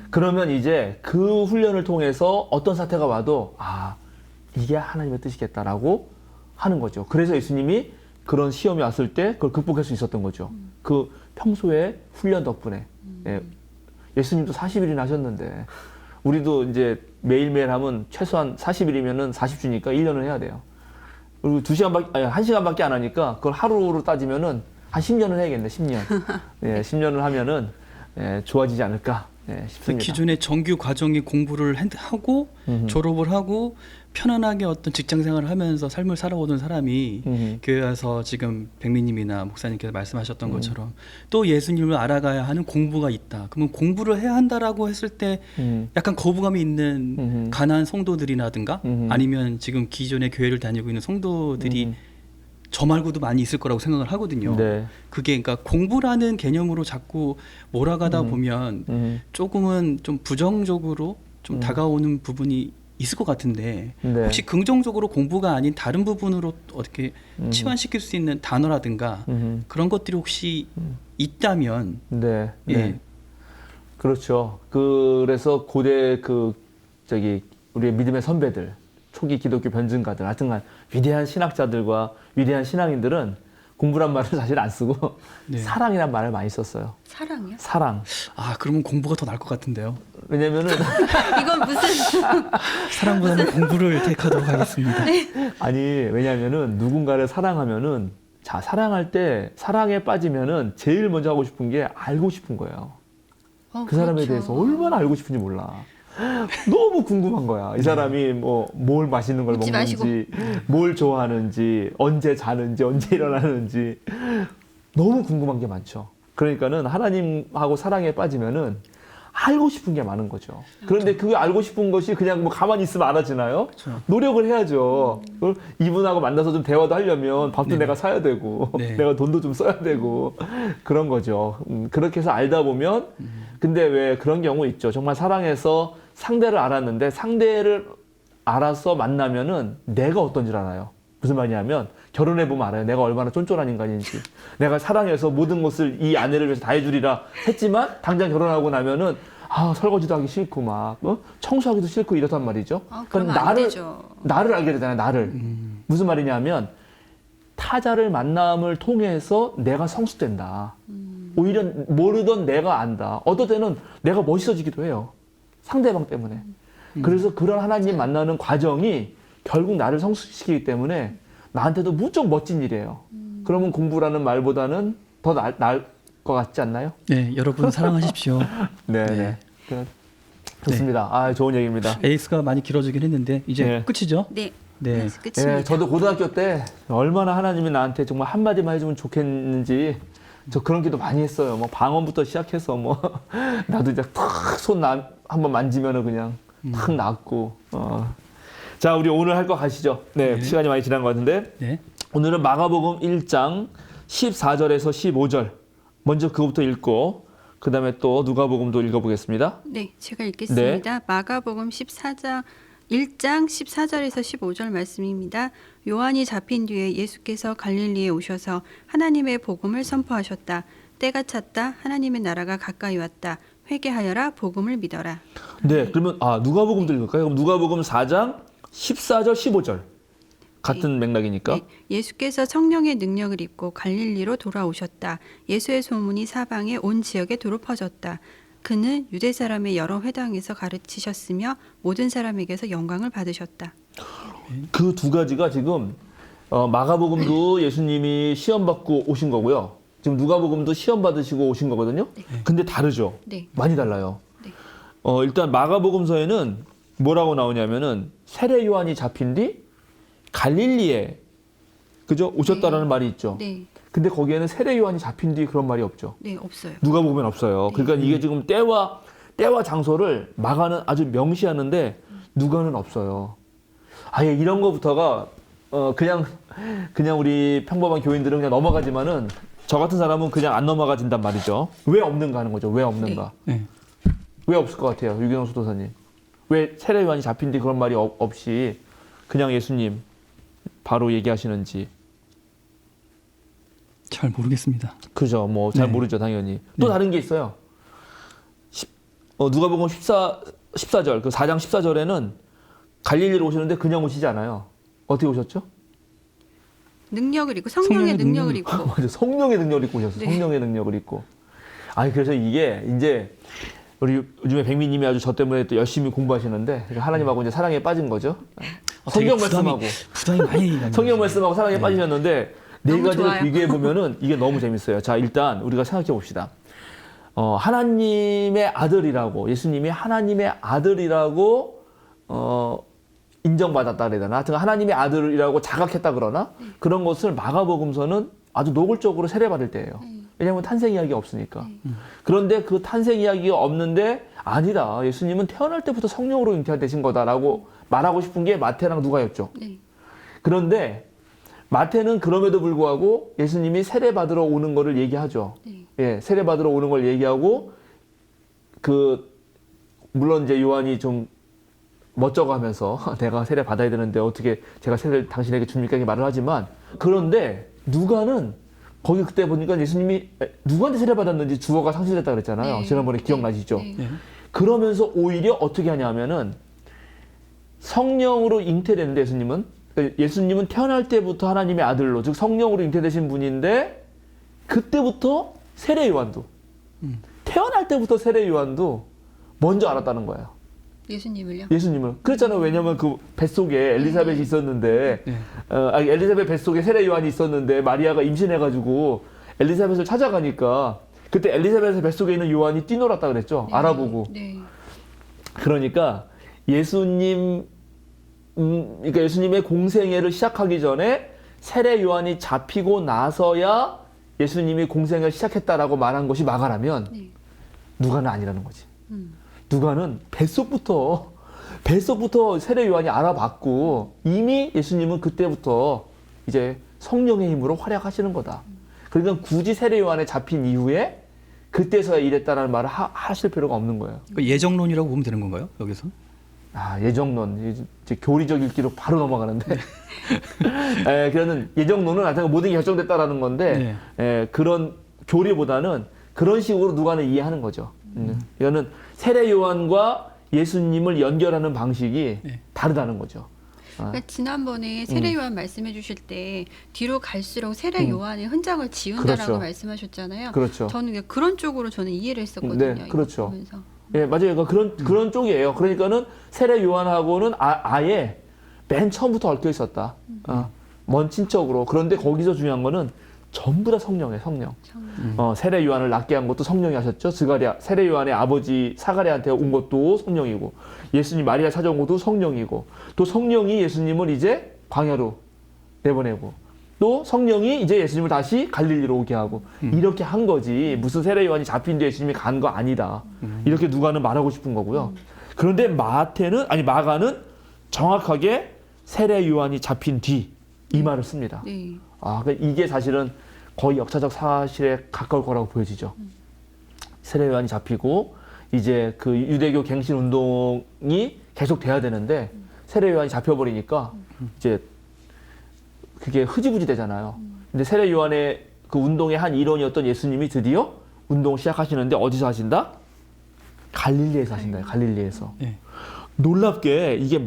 Speaker 2: 그러면 이제 그 훈련을 통해서 어떤 사태가 와도 이게 하나님의 뜻이겠다라고 하는 거죠. 그래서 예수님이 그런 시험이 왔을 때 그걸 극복할 수 있었던 거죠. 그 평소에 훈련 덕분에. 예수님도 40일이나 하셨는데 우리도 이제 매일매일 하면 최소한 40일이면은 40주니까 1년을 해야 돼요. 그리고 1시간밖에 안 하니까 그걸 하루로 따지면은 한 10년을 해야겠네, 10년. 10년을 하면은 좋아지지 않을까 싶습니다.
Speaker 1: 기존의 정규 과정이 공부를 하고 졸업을 하고 편안하게 어떤 직장 생활을 하면서 삶을 살아오던 사람이 교회 와서 지금 백미님이나 목사님께서 말씀하셨던 것처럼 또 예수님을 알아가야 하는 공부가 있다. 그러면 공부를 해야 한다라고 했을 때 약간 거부감이 있는 가난한 성도들이라든가 아니면 지금 기존의 교회를 다니고 있는 성도들이 저 말고도 많이 있을 거라고 생각을 하거든요.
Speaker 2: 네.
Speaker 1: 그게 그러니까 공부라는 개념으로 자꾸 몰아가다 보면 조금은 좀 부정적으로 좀 다가오는 부분이 있을 것 같은데
Speaker 2: 네.
Speaker 1: 혹시 긍정적으로 공부가 아닌 다른 부분으로 어떻게 치환시킬 수 있는 단어라든가 그런 것들이 혹시 있다면
Speaker 2: 네.
Speaker 1: 예.
Speaker 2: 그렇죠. 그래서 고대 우리의 믿음의 선배들, 초기 기독교 변증가들, 하여튼간 위대한 신학자들과 위대한 신앙인들은 공부란 말을 사실 안 쓰고
Speaker 1: 네.
Speaker 2: 사랑이란 말을 많이 썼어요.
Speaker 3: 사랑이요?
Speaker 2: 사랑.
Speaker 1: 아 그러면 공부가 더 나을 것 같은데요.
Speaker 2: 왜냐면은
Speaker 3: 이건 무슨
Speaker 1: 사랑보다는 공부를 택하도록 하겠습니다.
Speaker 2: 아니 왜냐면은 누군가를 사랑하면은 자 사랑할 때 사랑에 빠지면은 제일 먼저 하고 싶은 게 알고 싶은 거예요. 그 사람에
Speaker 3: 그렇죠.
Speaker 2: 대해서 얼마나 알고 싶은지 몰라. 너무 궁금한 거야. 이 사람이 뭐 뭘 맛있는 걸
Speaker 3: 묻지
Speaker 2: 먹는지, 뭘 좋아하는지, 언제 자는지, 언제 일어나는지 너무 궁금한 게 많죠. 그러니까는 하나님하고 사랑에 빠지면은 알고 싶은 게 많은 거죠. 그런데 그 알고 싶은 것이 그냥 뭐 가만히 있으면 알아지나요?
Speaker 1: 그렇죠.
Speaker 2: 노력을 해야죠. 이분하고 만나서 좀 대화도 하려면 밥도
Speaker 1: 네.
Speaker 2: 내가 사야 되고,
Speaker 1: 네.
Speaker 2: 내가 돈도 좀 써야 되고, 그런 거죠. 그렇게 해서 알다 보면, 근데 왜 그런 경우 있죠. 정말 사랑해서 상대를 알았는데 상대를 알아서 만나면은 내가 어떤 줄 알아요. 무슨 말이냐면 결혼해보면 알아요. 내가 얼마나 쫀쫀한 인간인지. 내가 사랑해서 모든 것을 이 아내를 위해서 다 해주리라 했지만 당장 결혼하고 나면은 아 설거지도 하기 싫고 막 청소하기도 싫고 이렇단 말이죠.
Speaker 3: 그러면 안 되죠.
Speaker 2: 나를 알게 되잖아요. 나를. 무슨 말이냐면 타자를 만남을 통해서 내가 성숙된다. 오히려 모르던 내가 안다. 어떨 때는 내가 멋있어지기도 해요. 상대방 때문에. 그래서 그런 하나님 만나는 과정이 결국 나를 성숙시키기 때문에 나한테도 무척 멋진 일이에요. 그러면 공부라는 말보다는 더 나을 것 같지 않나요?
Speaker 1: 네, 여러분 사랑하십시오.
Speaker 2: 네. 좋습니다. 아, 좋은 얘기입니다.
Speaker 1: 에이스가 많이 길어지긴 했는데 이제
Speaker 2: 네.
Speaker 1: 끝이죠?
Speaker 3: 네.
Speaker 1: 네.
Speaker 3: 네. 끝입니다.
Speaker 2: 예, 저도 고등학교 때 얼마나 하나님이 나한테 정말 한마디만 해주면 좋겠는지 저 그런 기도 많이 했어요. 뭐 방언부터 시작해서 뭐 나도 이제 탁손 한번 만지면은 그냥 탁 낫고. 자, 우리 오늘 할 거 가시죠. 네,
Speaker 1: 네.
Speaker 2: 시간이 많이 지난 것 같은데
Speaker 1: 네.
Speaker 2: 오늘은 마가복음 1장 14절에서 15절 먼저 그거부터 읽고 그 다음에 또 누가복음도 읽어보겠습니다.
Speaker 3: 네, 제가 읽겠습니다. 마가복음 1장 14절에서 15절 말씀입니다. 요한이 잡힌 뒤에 예수께서 갈릴리에 오셔서 하나님의 복음을 선포하셨다. 때가 찼다. 하나님의 나라가 가까이 왔다. 회개하여라. 복음을 믿어라.
Speaker 2: 네, 그러면 누가복음도 읽을까요? 그럼 누가복음 4장 14절 15절 같은 맥락이니까.
Speaker 3: 네, 예수께서 성령의 능력을 입고 갈릴리로 돌아오셨다. 예수의 소문이 사방의 온 지역에 도로 퍼졌다. 그는 유대 사람의 여러 회당에서 가르치셨으며 모든 사람에게서 영광을 받으셨다.
Speaker 2: 그 두 가지가 지금 마가복음도 예수님이 시험 받고 오신 거고요. 지금 누가복음도 시험 받으시고 오신 거거든요. 근데 다르죠.
Speaker 3: 네.
Speaker 2: 많이 달라요.
Speaker 3: 네.
Speaker 2: 일단 마가복음서에는 뭐라고 나오냐면은 세례 요한이 잡힌 뒤 갈릴리에 그죠? 오셨다라는 말이 있죠.
Speaker 3: 네.
Speaker 2: 근데 거기에는 세례 요한이 잡힌 뒤 그런 말이 없죠.
Speaker 3: 네, 없어요.
Speaker 2: 누가복음엔 없어요. 그러니까 이게 지금 때와 장소를 마가는 아주 명시하는데 누가는 없어요. 아예 이런 거부터가 그냥 우리 평범한 교인들은 그냥 넘어가지만은 저 같은 사람은 그냥 안 넘어가진단 말이죠. 왜 없는가 하는 거죠. 왜 없는가?
Speaker 1: 네.
Speaker 2: 왜 없을 것 같아요, 유경수 도사님? 왜 세례 요한이 잡힌 뒤 그런 말이 없이 그냥 예수님 바로 얘기하시는지.
Speaker 1: 잘 모르겠습니다.
Speaker 2: 그죠. 뭐 잘
Speaker 1: 네.
Speaker 2: 모르죠, 당연히. 또
Speaker 1: 네.
Speaker 2: 다른 게 있어요. 누가복음 14절, 그 4장 14절에는 갈릴리로 오시는데 그냥 오시지 않아요. 어떻게 오셨죠?
Speaker 3: 능력을 입고 성령의 능력을 입고.
Speaker 2: 맞아, 성령의 능력을 입고 오셨어요.
Speaker 3: 네.
Speaker 2: 성령의 능력을 입고. 아니 그래서 이게 이제 우리 요즘에 백미님이 아주 저 때문에 또 열심히 공부하시는데 하나님하고 이제 사랑에 빠진 거죠. 성경 말씀하고
Speaker 1: 부담이 많이 가는
Speaker 2: 성경
Speaker 1: 거죠.
Speaker 2: 말씀하고 사랑에 빠지셨는데 네
Speaker 3: 너무
Speaker 2: 가지를
Speaker 3: 좋아요.
Speaker 2: 비교해 보면은 이게 너무 재밌어요. 자, 일단 우리가 생각해 봅시다. 하나님의 아들이라고 예수님이 하나님의 아들이라고 인정받았다 그래야 되나? 하여튼 하나님의 아들이라고 자각했다 그러나? 그런 것을 마가복음서는 아주 노골적으로 세례받을 때예요. 왜냐하면 탄생 이야기가 없으니까. 그런데 그 탄생 이야기가 없는데 아니다. 예수님은 태어날 때부터 성령으로 잉태되신 거다라고 말하고 싶은 게 마태랑 누가였죠.
Speaker 3: 네.
Speaker 2: 그런데 마태는 그럼에도 불구하고 예수님이 세례받으러 오는 거를 얘기하죠.
Speaker 3: 네.
Speaker 2: 예, 세례받으러 오는 걸 얘기하고 물론 이제 요한이 좀 멋쩍어 하면서 내가 세례 받아야 되는데 어떻게 제가 세례를 당신에게 줍니까? 이렇게 말을 하지만 그런데 누가는 거기 그때 보니까 예수님이 누구한테 세례 받았는지 주어가 상실됐다 그랬잖아요.
Speaker 3: 네.
Speaker 2: 지난번에 기억나시죠?
Speaker 3: 네.
Speaker 1: 네.
Speaker 2: 그러면서 오히려 어떻게 하냐면은 성령으로 잉태되는데 예수님은 예수님은 태어날 때부터 하나님의 아들로, 즉 성령으로 잉태되신 분인데 그때부터 세례 요한도 태어날 때부터 세례 요한도 먼저 알았다는 거예요.
Speaker 3: 예수님을요?
Speaker 2: 예수님을. 그랬잖아요. 왜냐면 그 뱃속에 엘리사벳이 있었는데,
Speaker 1: 네.
Speaker 2: 엘리사벳 뱃속에 세례 요한이 있었는데 마리아가 임신해가지고 엘리사벳을 찾아가니까 그때 엘리사벳의 뱃속에 있는 요한이 뛰놀았다 그랬죠.
Speaker 3: 네.
Speaker 2: 알아보고.
Speaker 3: 네.
Speaker 2: 그러니까 예수님, 그러니까 예수님의 공생애를 시작하기 전에 세례 요한이 잡히고 나서야 예수님이 공생애를 시작했다라고 말한 것이 마가라면
Speaker 3: 네.
Speaker 2: 누가는 아니라는 거지. 누가는 뱃속부터 세례 요한이 알아봤고 이미 예수님은 그때부터 이제 성령의 힘으로 활약하시는 거다. 그러니까 굳이 세례 요한에 잡힌 이후에 그때서야 이랬다라는 말을 하실 필요가 없는 거예요.
Speaker 1: 그러니까 예정론이라고 보면 되는 건가요? 여기서?
Speaker 2: 예정론, 이제 교리적 읽기로 바로 넘어가는데 그러는 예정론은 하여튼 모든 게 결정됐다라는 건데 그런 교리보다는 그런 식으로 누가는 이해하는 거죠. 이거는 세례 요한과 예수님을 연결하는 방식이 다르다는 거죠.
Speaker 3: 그러니까 지난번에 세례 요한 말씀해 주실 때 뒤로 갈수록 세례 요한의 흔적을 지운다라고
Speaker 2: 그렇죠.
Speaker 3: 말씀하셨잖아요.
Speaker 2: 그렇죠.
Speaker 3: 저는 그런 쪽으로 저는 이해를 했었거든요.
Speaker 2: 네, 그렇죠.
Speaker 3: 보면서.
Speaker 2: 예, 맞아요. 그런 쪽이에요. 그러니까는 세례 요한하고는 아예 맨 처음부터 얽혀 있었다. 먼 친척으로. 그런데 거기서 중요한 거는 전부 다 성령이에요, 성령. 세례 요한을 낳게 한 것도 성령이 하셨죠. 세례 요한의 아버지 사가랴한테 온 것도 성령이고, 예수님 마리아 찾아온 것도 성령이고, 또 성령이 예수님을 이제 광야로 내보내고, 또 성령이 이제 예수님을 다시 갈릴리로 오게 하고, 이렇게 한 거지. 무슨 세례 요한이 잡힌 뒤에 예수님이 간 거 아니다. 이렇게 누가는 말하고 싶은 거고요. 그런데 마가는 정확하게 세례 요한이 잡힌 뒤 이 말을 씁니다.
Speaker 3: 네.
Speaker 2: 그러니까 이게 사실은 거의 역사적 사실에 가까울 거라고 보여지죠. 세례 요한이 잡히고 이제 그 유대교 갱신 운동이 계속 돼야 되는데 세례 요한이 잡혀버리니까 이제 그게 흐지부지 되잖아요. 근데 세례 요한의 그 운동의 한 일원이었던 예수님이 드디어 운동을 시작하시는데 어디서 하신다? 갈릴리에서 하신다. 갈릴리에서.
Speaker 1: 네.
Speaker 2: 놀랍게 이게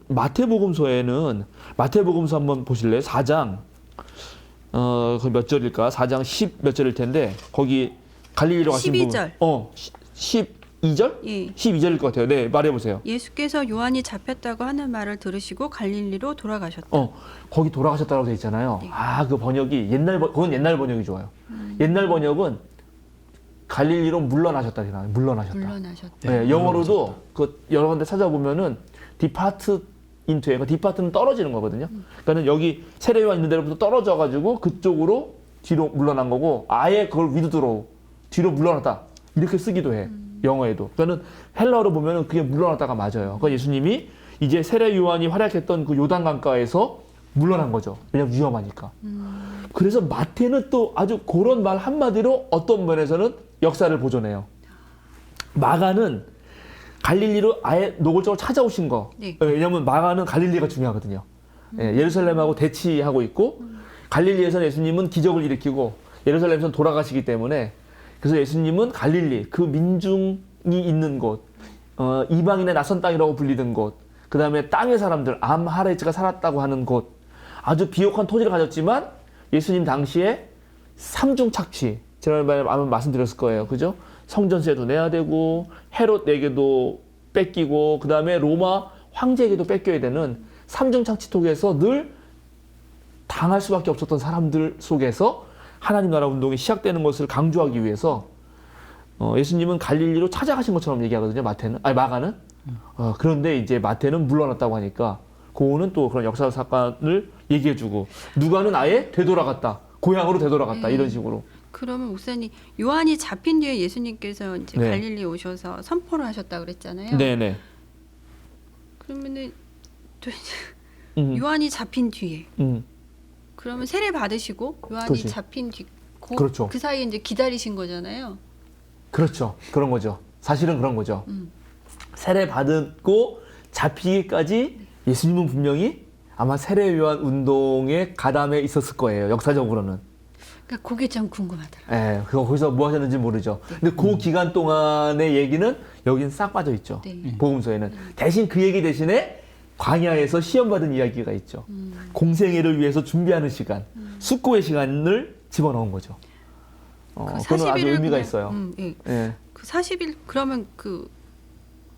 Speaker 2: 마태복음서에는 마태복음서 한번 보실래요? 4장 거기 몇 절일까? 4장 10 몇 절일 텐데 거기 갈릴리로 가신
Speaker 3: 12절.
Speaker 2: 부분 12절?
Speaker 3: 예.
Speaker 2: 12절일 것 같아요. 네, 말해 보세요.
Speaker 3: 예수께서 요한이 잡혔다고 하는 말을 들으시고 갈릴리로 돌아가셨다.
Speaker 2: 거기 돌아가셨다고 돼 있잖아요.
Speaker 3: 네.
Speaker 2: 그 번역이 그건 옛날 번역이 좋아요. 옛날 번역은 갈릴리로 물러나셨다. 물러나셨다.
Speaker 3: 물러나셨다.
Speaker 2: 네, 영어로도 그 여러 군데 찾아보면은 depart into에, 그러니까 depart는 떨어지는 거거든요. 그러니까는 여기 세례 요한 있는 데로부터 떨어져가지고 그쪽으로 뒤로 물러난 거고, 아예 그걸 위드로 뒤로 물러났다 이렇게 쓰기도 해. 영어에도. 그러니까는 헬라어로 보면은 그게 물러났다가 맞아요. 그러니까 예수님이 이제 세례 요한이 활약했던 그 요단 강가에서 물러난 거죠. 왜냐면 위험하니까. 그래서 마태는 또 아주 그런 말 한마디로 어떤 면에서는 역사를 보존해요. 마가는 갈릴리로 아예 노골적으로 찾아오신 거.
Speaker 3: 네.
Speaker 2: 왜냐하면 마가는 갈릴리가 중요하거든요. 예루살렘하고 대치하고 있고, 갈릴리에서는 예수님은 기적을 일으키고 예루살렘에서는 돌아가시기 때문에, 그래서 예수님은 갈릴리, 그 민중이 있는 곳, 이방인의 낯선 땅이라고 불리던 곳, 그 다음에 땅의 사람들, 암하레츠가 살았다고 하는 곳, 아주 비옥한 토지를 가졌지만 예수님 당시에 삼중 착취, 지난번에 아마 말씀드렸을 거예요. 그죠? 성전세도 내야 되고, 헤롯에게도 뺏기고, 그 다음에 로마 황제에게도 뺏겨야 되는 삼중 착취 속에서 늘 당할 수밖에 없었던 사람들 속에서 하나님 나라 운동이 시작되는 것을 강조하기 위해서 예수님은 갈릴리로 찾아가신 것처럼 얘기하거든요. 마가는. 그런데 이제 마태는 물러났다고 하니까 그거는 또 그런 역사 사건을 얘기해주고, 누가는 아예 되돌아갔다, 고향으로 되돌아갔다, 이런 식으로.
Speaker 3: 그러면 목사님, 요한이 잡힌 뒤에 예수님께서 이제
Speaker 2: 네.
Speaker 3: 갈릴리에 오셔서 선포를 하셨다 그랬잖아요.
Speaker 2: 네네.
Speaker 3: 그러면은 또 이제 요한이 잡힌 뒤에 그러면 세례 받으시고 요한이
Speaker 2: 그렇지.
Speaker 3: 잡힌 뒤
Speaker 2: 그렇죠.
Speaker 3: 그 사이에 이제 기다리신 거잖아요.
Speaker 2: 그렇죠. 그런 거죠. 사실은 그런 거죠. 세례 받고 잡히기까지 예수님은 분명히 아마 세례 요한 운동의 가담에 있었을 거예요. 역사적으로는.
Speaker 3: 그러니까 그게 참 궁금하더라고요.
Speaker 2: 거기서 뭐 하셨는지 모르죠. 근데 그 기간 동안의 얘기는 여긴 싹 빠져 있죠.
Speaker 3: 네.
Speaker 2: 복음서에는. 대신 그 얘기 대신에 광야에서 시험받은 이야기가 있죠. 공생애를 위해서 준비하는 시간, 숙고의 시간을 집어넣은 거죠. 그건 아주 의미가 있어요.
Speaker 3: 예.
Speaker 2: 예.
Speaker 3: 그 40일 그러면 그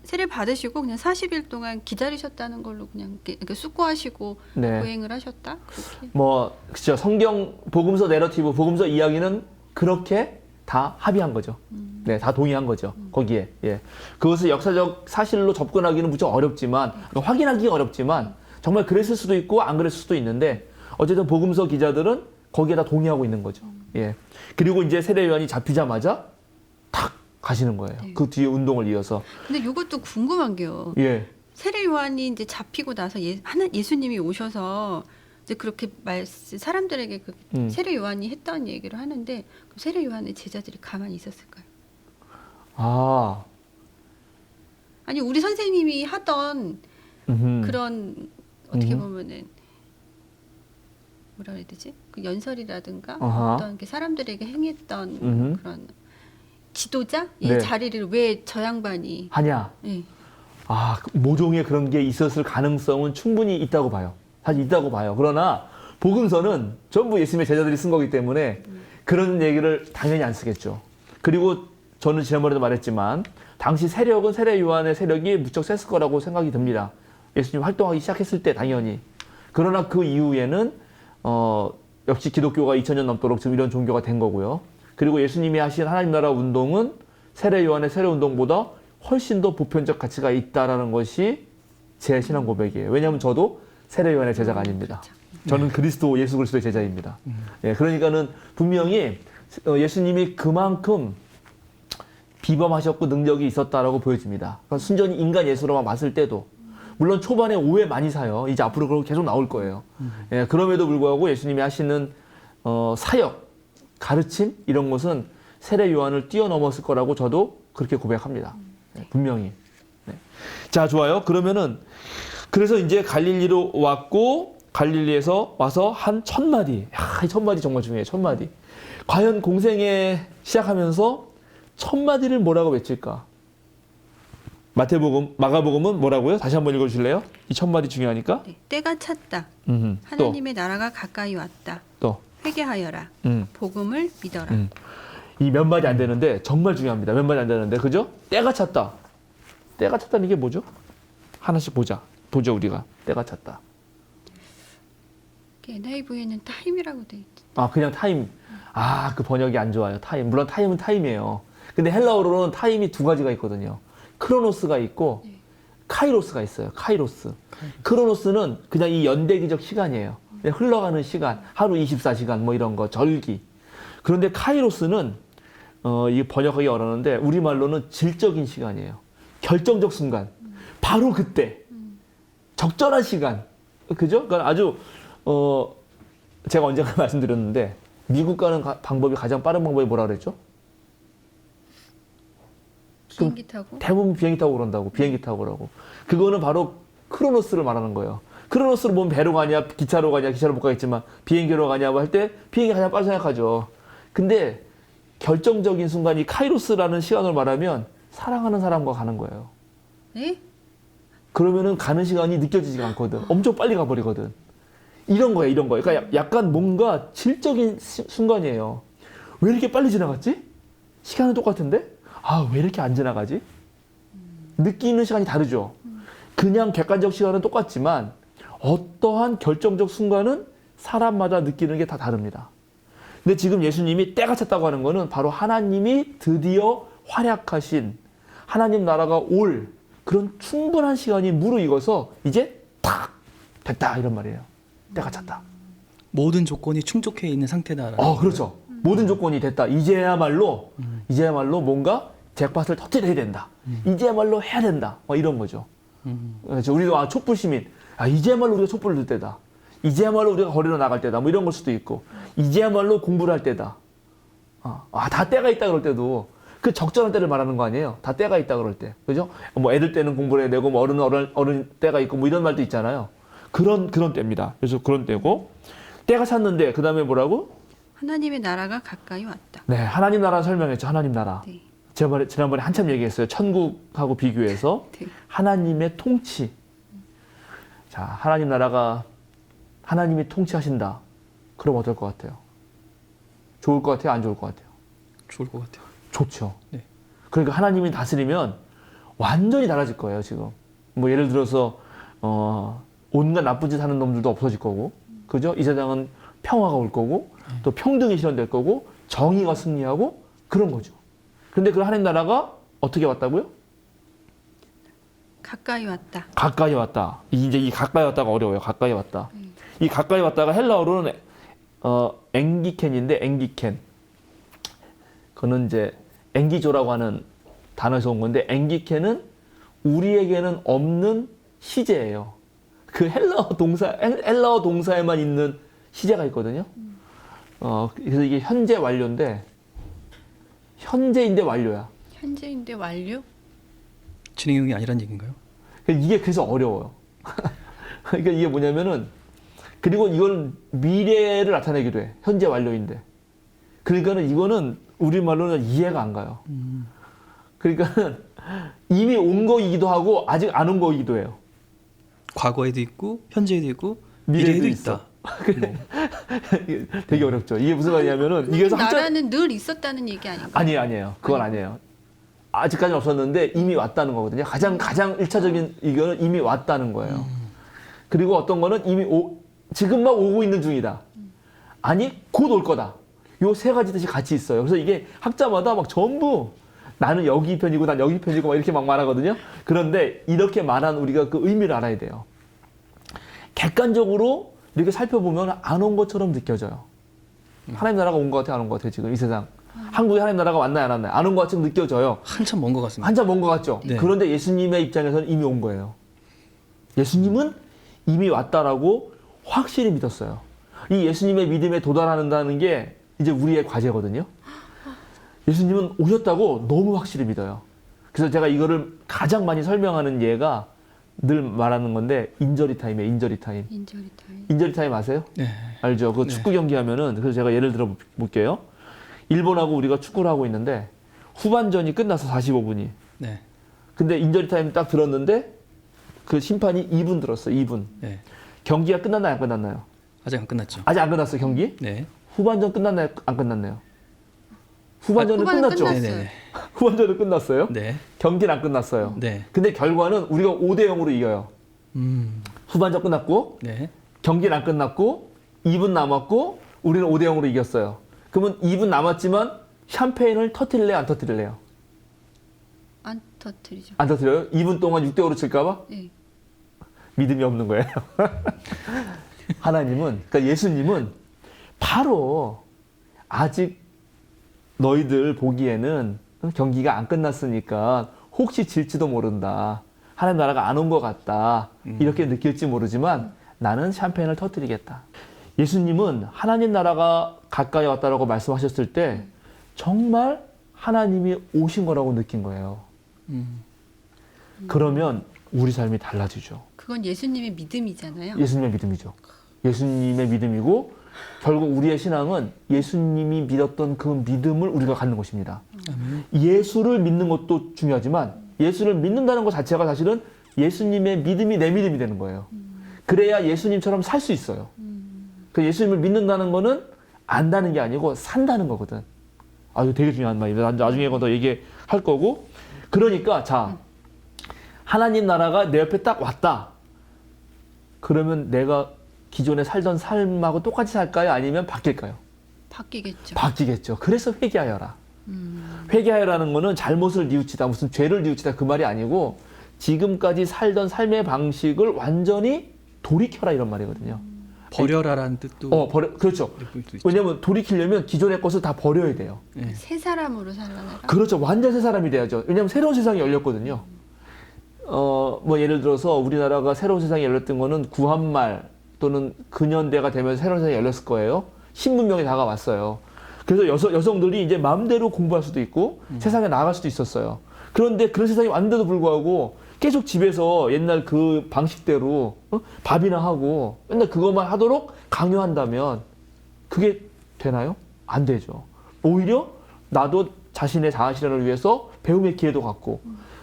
Speaker 3: 세례 받으시고 그냥 40일 동안 기다리셨다는 걸로 그냥 이렇게 숙고하시고
Speaker 2: 네.
Speaker 3: 고행을 하셨다? 그렇게.
Speaker 2: 뭐 그렇죠. 성경 복음서 내러티브, 복음서 이야기는 그렇게 다 합의한 거죠. 네, 다 동의한 거죠. 거기에. 예. 그것을 역사적 사실로 접근하기는 무척 어렵지만 확인하기가 어렵지만 정말 그랬을 수도 있고 안 그랬을 수도 있는데 어쨌든 복음서 기자들은 거기에 다 동의하고 있는 거죠. 예. 그리고 이제 세례 요한이 잡히자마자 탁 가시는 거예요.
Speaker 3: 네.
Speaker 2: 그 뒤에 운동을 이어서.
Speaker 3: 근데 이것도 궁금한 게요.
Speaker 2: 예.
Speaker 3: 세례 요한이 이제 잡히고 나서 예수님이 오셔서 이제 그렇게 사람들에게 그 세례 요한이 했던 얘기를 하는데 그 세례 요한의 제자들이 가만히 있었을까요?
Speaker 2: 아.
Speaker 3: 아니 우리 선생님이 하던 그런 어떻게 보면은 뭐라 그래야 되지? 그 연설이라든가
Speaker 2: 아하.
Speaker 3: 어떤 이렇게 사람들에게 행했던 그런 지도자 이
Speaker 2: 네.
Speaker 3: 자리를 왜 저 양반이
Speaker 2: 하냐.
Speaker 3: 예.
Speaker 2: 아, 모종의 그런 게 있었을 가능성은 충분히 있다고 봐요. 사실 있다고 봐요. 그러나 복음서는 전부 예수님의 제자들이 쓴 거기 때문에 그런 얘기를 당연히 안 쓰겠죠. 그리고 저는 지난번에도 말했지만 당시 세력은 세례 요한의 세력이 무척 셌을 거라고 생각이 듭니다. 예수님 활동하기 시작했을 때 당연히. 그러나 그 이후에는 역시 기독교가 2000년 넘도록 지금 이런 종교가 된 거고요. 그리고 예수님이 하신 하나님 나라 운동은 세례 요한의 세례 운동보다 훨씬 더 보편적 가치가 있다라는 것이 제 신앙 고백이에요. 왜냐하면 저도 세례 요한의 제자가 아닙니다. 저는 그리스도 예수 그리스도의 제자입니다. 예, 그러니까는 분명히 예수님이 그만큼 비범하셨고 능력이 있었다라고 보여집니다. 그러니까 순전히 인간 예수로만 봤을 때도 물론 초반에 오해 많이 사요. 이제 앞으로 그런 거 계속 나올 거예요. 예, 그럼에도 불구하고 예수님이 하시는 사역, 가르침 이런 것은 세례 요한을 뛰어넘었을 거라고 저도 그렇게 고백합니다. 네, 분명히. 네. 자, 좋아요. 그러면은 그래서 이제 갈릴리로 왔고 갈릴리에서 와서 한 1000마디. 야, 이 1000마디 정말 중요해요. 1000마디. 과연 공생애 시작하면서 1000마디를 뭐라고 외칠까? 마태복음, 마가복음은 뭐라고요? 다시 한번 읽어주실래요? 이 1000마디 중요하니까.
Speaker 3: 네. 때가 찼다.
Speaker 2: 또,
Speaker 3: 하나님의 나라가 가까이 왔다.
Speaker 2: 또.
Speaker 3: 회개하여라. 복음을 믿어라.
Speaker 2: 이 몇 마디 안 되는데 정말 중요합니다. 몇 마디 안 되는데 그죠? 때가 찼다. 때가 찼다는 게 뭐죠? 하나씩 보자. 보죠 우리가. 때가 찼다.
Speaker 3: NIV에는 타임이라고 돼 있지.
Speaker 2: 아 그냥 타임. 아 그 번역이 안 좋아요. 타임. 물론 타임은 타임이에요. 근데 헬라어로는 타임이 두 가지가 있거든요. 크로노스가 있고 카이로스가 있어요. 카이로스. 크로노스는 그냥 이 연대기적 시간이에요. 그냥 흘러가는 시간. 하루 24시간 뭐 이런 거. 절기. 그런데 카이로스는 이 번역하기 어려운데 우리말로는 질적인 시간이에요. 결정적 순간. 바로 그때. 적절한 시간. 그죠? 그러니까 아주 제가 언젠가 말씀드렸는데 미국 가는 방법이 가장 빠른 방법이 뭐라 그랬죠?
Speaker 3: 비행기 타고?
Speaker 2: 대부분 비행기 타고 그런다고. 비행기 타고 그러고. 그거는 바로 크로노스를 말하는 거예요. 크로노스로 보면 배로 가냐, 기차로 가냐, 기차로 못 가겠지만 비행기로 가냐고 할 때 비행기 가장 빨리 생각하죠. 근데 결정적인 순간이 카이로스라는 시간을 말하면 사랑하는 사람과 가는 거예요.
Speaker 3: 네?
Speaker 2: 그러면은 가는 시간이 느껴지지가 않거든. 엄청 빨리 가버리거든. 이런 거예요, 이런 거. 그러니까 약간 뭔가 질적인 순간이에요. 왜 이렇게 빨리 지나갔지? 시간은 똑같은데? 아, 왜 이렇게 안 지나가지? 느끼는 시간이 다르죠. 그냥 객관적 시간은 똑같지만 어떠한 결정적 순간은 사람마다 느끼는 게 다 다릅니다. 근데 지금 예수님이 때가 찼다고 하는 거는 바로 하나님이 드디어 활약하신 하나님 나라가 올 그런 충분한 시간이 무르익어서 이제 탁 됐다 이런 말이에요. 때가 찼다.
Speaker 1: 모든 조건이 충족해 있는 상태다.
Speaker 2: 그렇죠. 모든 조건이 됐다. 이제야말로 뭔가 잭팟을 터뜨려야 된다. 이제야말로 해야 된다. 이런 거죠. 그렇죠. 우리도 촛불 시민. 이제야말로 우리가 촛불을 들 때다. 이제야말로 우리가 거리로 나갈 때다. 뭐 이런 걸 수도 있고. 이제야말로 공부를 할 때다. 다 때가 있다 그럴 때도 그 적절한 때를 말하는 거 아니에요. 다 때가 있다 그럴 때. 그죠? 뭐 애들 때는 공부를 해야 되고 뭐 어른 때가 있고 뭐 이런 말도 있잖아요. 그런 때입니다. 그래서 그런 때고 때가 찼는데 그다음에 뭐라고?
Speaker 3: 하나님의 나라가 가까이 왔다.
Speaker 2: 네, 하나님 나라 설명했죠. 하나님 나라.
Speaker 3: 네.
Speaker 2: 지난번에 한참 얘기했어요. 천국하고 비교해서
Speaker 3: 네.
Speaker 2: 하나님의 통치. 자, 하나님 나라가 하나님이 통치하신다. 그럼 어떨 것 같아요? 좋을 것 같아요? 안 좋을 것 같아요?
Speaker 1: 좋을 것 같아요.
Speaker 2: 좋죠.
Speaker 1: 네.
Speaker 2: 그러니까 하나님이 다스리면 완전히 달라질 거예요, 지금. 뭐 예를 들어서 온갖 나쁜 짓 하는 놈들도 없어질 거고, 그죠? 이 세상은 평화가 올 거고, 또 평등이 실현될 거고, 정의가 승리하고 그런 거죠. 그런데 그 하나님 나라가 어떻게 왔다고요?
Speaker 3: 가까이 왔다.
Speaker 2: 가까이 왔다. 이제 이 가까이 왔다가 어려워요. 가까이 왔다. 이 가까이 왔다가 헬라어로는 앵기켄인데 앵기켄. 그거는 이제 앵기조라고 하는 단어에서 온 건데 앵기켄은 우리에게는 없는 시제예요. 그 헬라어 동사에만 있는 시제가 있거든요. 그래서 이게 현재 완료인데 현재인데 완료야.
Speaker 3: 현재인데 완료?
Speaker 1: 진행형이 아니란 얘기인가요?
Speaker 2: 이게 그래서 어려워요. 그러니까 이게 뭐냐면은 그리고 이걸 미래를 나타내기도 해. 현재 완료인데. 그러니까는 이거는 우리말로는 이해가 안 가요. 그러니까는 이미 온 거이기도 하고 아직 안 온 거이기도 해요.
Speaker 1: 과거에도 있고 현재에도 있고
Speaker 2: 미래에도
Speaker 1: 미래에도
Speaker 2: 있어.
Speaker 1: 있다.
Speaker 2: 이게 되게 어렵죠. 이게 무슨 말이냐면은 이게 그래서
Speaker 3: 나라는 늘 있었다는 얘기 아닌가요?
Speaker 2: 아니에요. 그건 아니에요. 아직까지는 없었는데 이미 왔다는 거거든요. 가장 1차적인 이거는 이미 왔다는 거예요. 그리고 어떤 거는 이미 지금 막 오고 있는 중이다. 아니 곧 올 거다. 요 세 가지 뜻이 같이 있어요. 그래서 이게 학자마다 막 전부 나는 여기 편이고 난 여기 편이고 막 이렇게 막 말하거든요. 그런데 이렇게 말한 우리가 그 의미를 알아야 돼요. 객관적으로 이렇게 살펴보면 안 온 것처럼 느껴져요. 하나님 나라가 온 것 같아요, 안 온 것 같아요, 지금 이 세상. 한국에 하나님 나라가 왔나요, 안 왔나요? 안 온 것 같이 느껴져요.
Speaker 1: 한참 먼 것 같습니다.
Speaker 2: 한참 먼 것 같죠?
Speaker 1: 네.
Speaker 2: 그런데 예수님의 입장에서는 이미 온 거예요. 예수님은 이미 왔다라고 확실히 믿었어요. 이 예수님의 믿음에 도달한다는 게 이제 우리의 과제거든요. 예수님은 오셨다고 너무 확실히 믿어요. 그래서 제가 이거를 가장 많이 설명하는 예가 늘 말하는 건데 인저리 타임이에요. 인저리 타임.
Speaker 3: 인저리 타임.
Speaker 2: 인저리 타임 아세요?
Speaker 1: 네.
Speaker 2: 알죠? 그
Speaker 1: 네.
Speaker 2: 축구 경기 하면은 그래서 제가 예를 들어 볼게요. 일본하고 우리가 축구를 하고 있는데 후반전이 끝나서 45분이.
Speaker 1: 네.
Speaker 2: 근데 인저리 타임 딱 들었는데 그 심판이 2분 들었어. 2분.
Speaker 1: 네.
Speaker 2: 경기가 끝났나요? 안 끝났나요?
Speaker 1: 아직 안 끝났죠.
Speaker 2: 아직 안 끝났어 경기?
Speaker 1: 네.
Speaker 2: 후반전 끝났나요? 안 끝났나요? 후반전은
Speaker 3: 후반은
Speaker 2: 끝났죠.
Speaker 3: 끝났어요.
Speaker 1: 네네.
Speaker 2: 후반전은 끝났어요.
Speaker 1: 네.
Speaker 2: 경기는 안 끝났어요.
Speaker 1: 네.
Speaker 2: 근데 결과는 우리가 5대 0으로 이겨요. 후반전 끝났고
Speaker 1: 네.
Speaker 2: 경기는 안 끝났고 2분 남았고 우리는 5대 0으로 이겼어요. 그러면 2분 남았지만 샴페인을 터뜨릴래요? 안 터뜨릴래요?
Speaker 3: 안 터뜨리죠.
Speaker 2: 안 터뜨려요? 2분 동안 6대 5로 칠까 봐?
Speaker 3: 네.
Speaker 2: 믿음이 없는 거예요. 하나님은, 그러니까 예수님은 바로 아직 너희들 보기에는 경기가 안 끝났으니까 혹시 질지도 모른다. 하나님 나라가 안 온 것 같다. 이렇게 느낄지 모르지만 나는 샴페인을 터뜨리겠다. 예수님은 하나님 나라가 가까이 왔다라고 말씀하셨을 때 정말 하나님이 오신 거라고 느낀 거예요. 그러면 우리 삶이 달라지죠.
Speaker 3: 그건 예수님의 믿음이잖아요.
Speaker 2: 예수님의 믿음이죠. 예수님의 믿음이고 결국 우리의 신앙은 예수님이 믿었던 그 믿음을 우리가 갖는 것입니다. 예수를 믿는 것도 중요하지만 예수를 믿는다는 것 자체가 사실은 예수님의 믿음이 내 믿음이 되는 거예요. 그래야 예수님처럼 살 수 있어요. 그 예수님을 믿는다는 거는 안다는 게 아니고 산다는 거거든. 아, 이거 되게 중요한 말입니다. 나중에 더 얘기할 거고. 그러니까 자, 하나님 나라가 내 옆에 딱 왔다. 그러면 내가 기존에 살던 삶하고 똑같이 살까요? 아니면 바뀔까요?
Speaker 3: 바뀌겠죠.
Speaker 2: 바뀌겠죠. 그래서 회개하여라. 회개하여라는 거는 잘못을 뉘우치다, 무슨 죄를 뉘우치다 그 말이 아니고 지금까지 살던 삶의 방식을 완전히 돌이켜라 이런 말이거든요.
Speaker 1: 버려라라는 뜻도
Speaker 2: 그렇죠.
Speaker 1: 느낄 수 있죠.
Speaker 2: 왜냐하면 돌이키려면 기존의 것을 다 버려야 돼요.
Speaker 1: 네.
Speaker 3: 새 사람으로 살아나라.
Speaker 2: 그렇죠. 완전 새 사람이 돼야죠. 왜냐하면 새로운 세상이 열렸거든요. 뭐 예를 들어서 우리나라가 새로운 세상이 열렸던 거는 구한말 또는 근현대가 되면서 새로운 세상이 열렸을 거예요. 신문명이 다가왔어요. 그래서 여성들이 이제 마음대로 공부할 수도 있고 세상에 나갈 수도 있었어요. 그런데 그런 세상이 왔는데도 불구하고 계속 집에서 옛날 그 방식대로 밥이나 하고 맨날 그것만 하도록 강요한다면 그게 되나요? 안 되죠. 오히려 나도 자신의 자아 실현을 위해서 배움의 기회도 갖고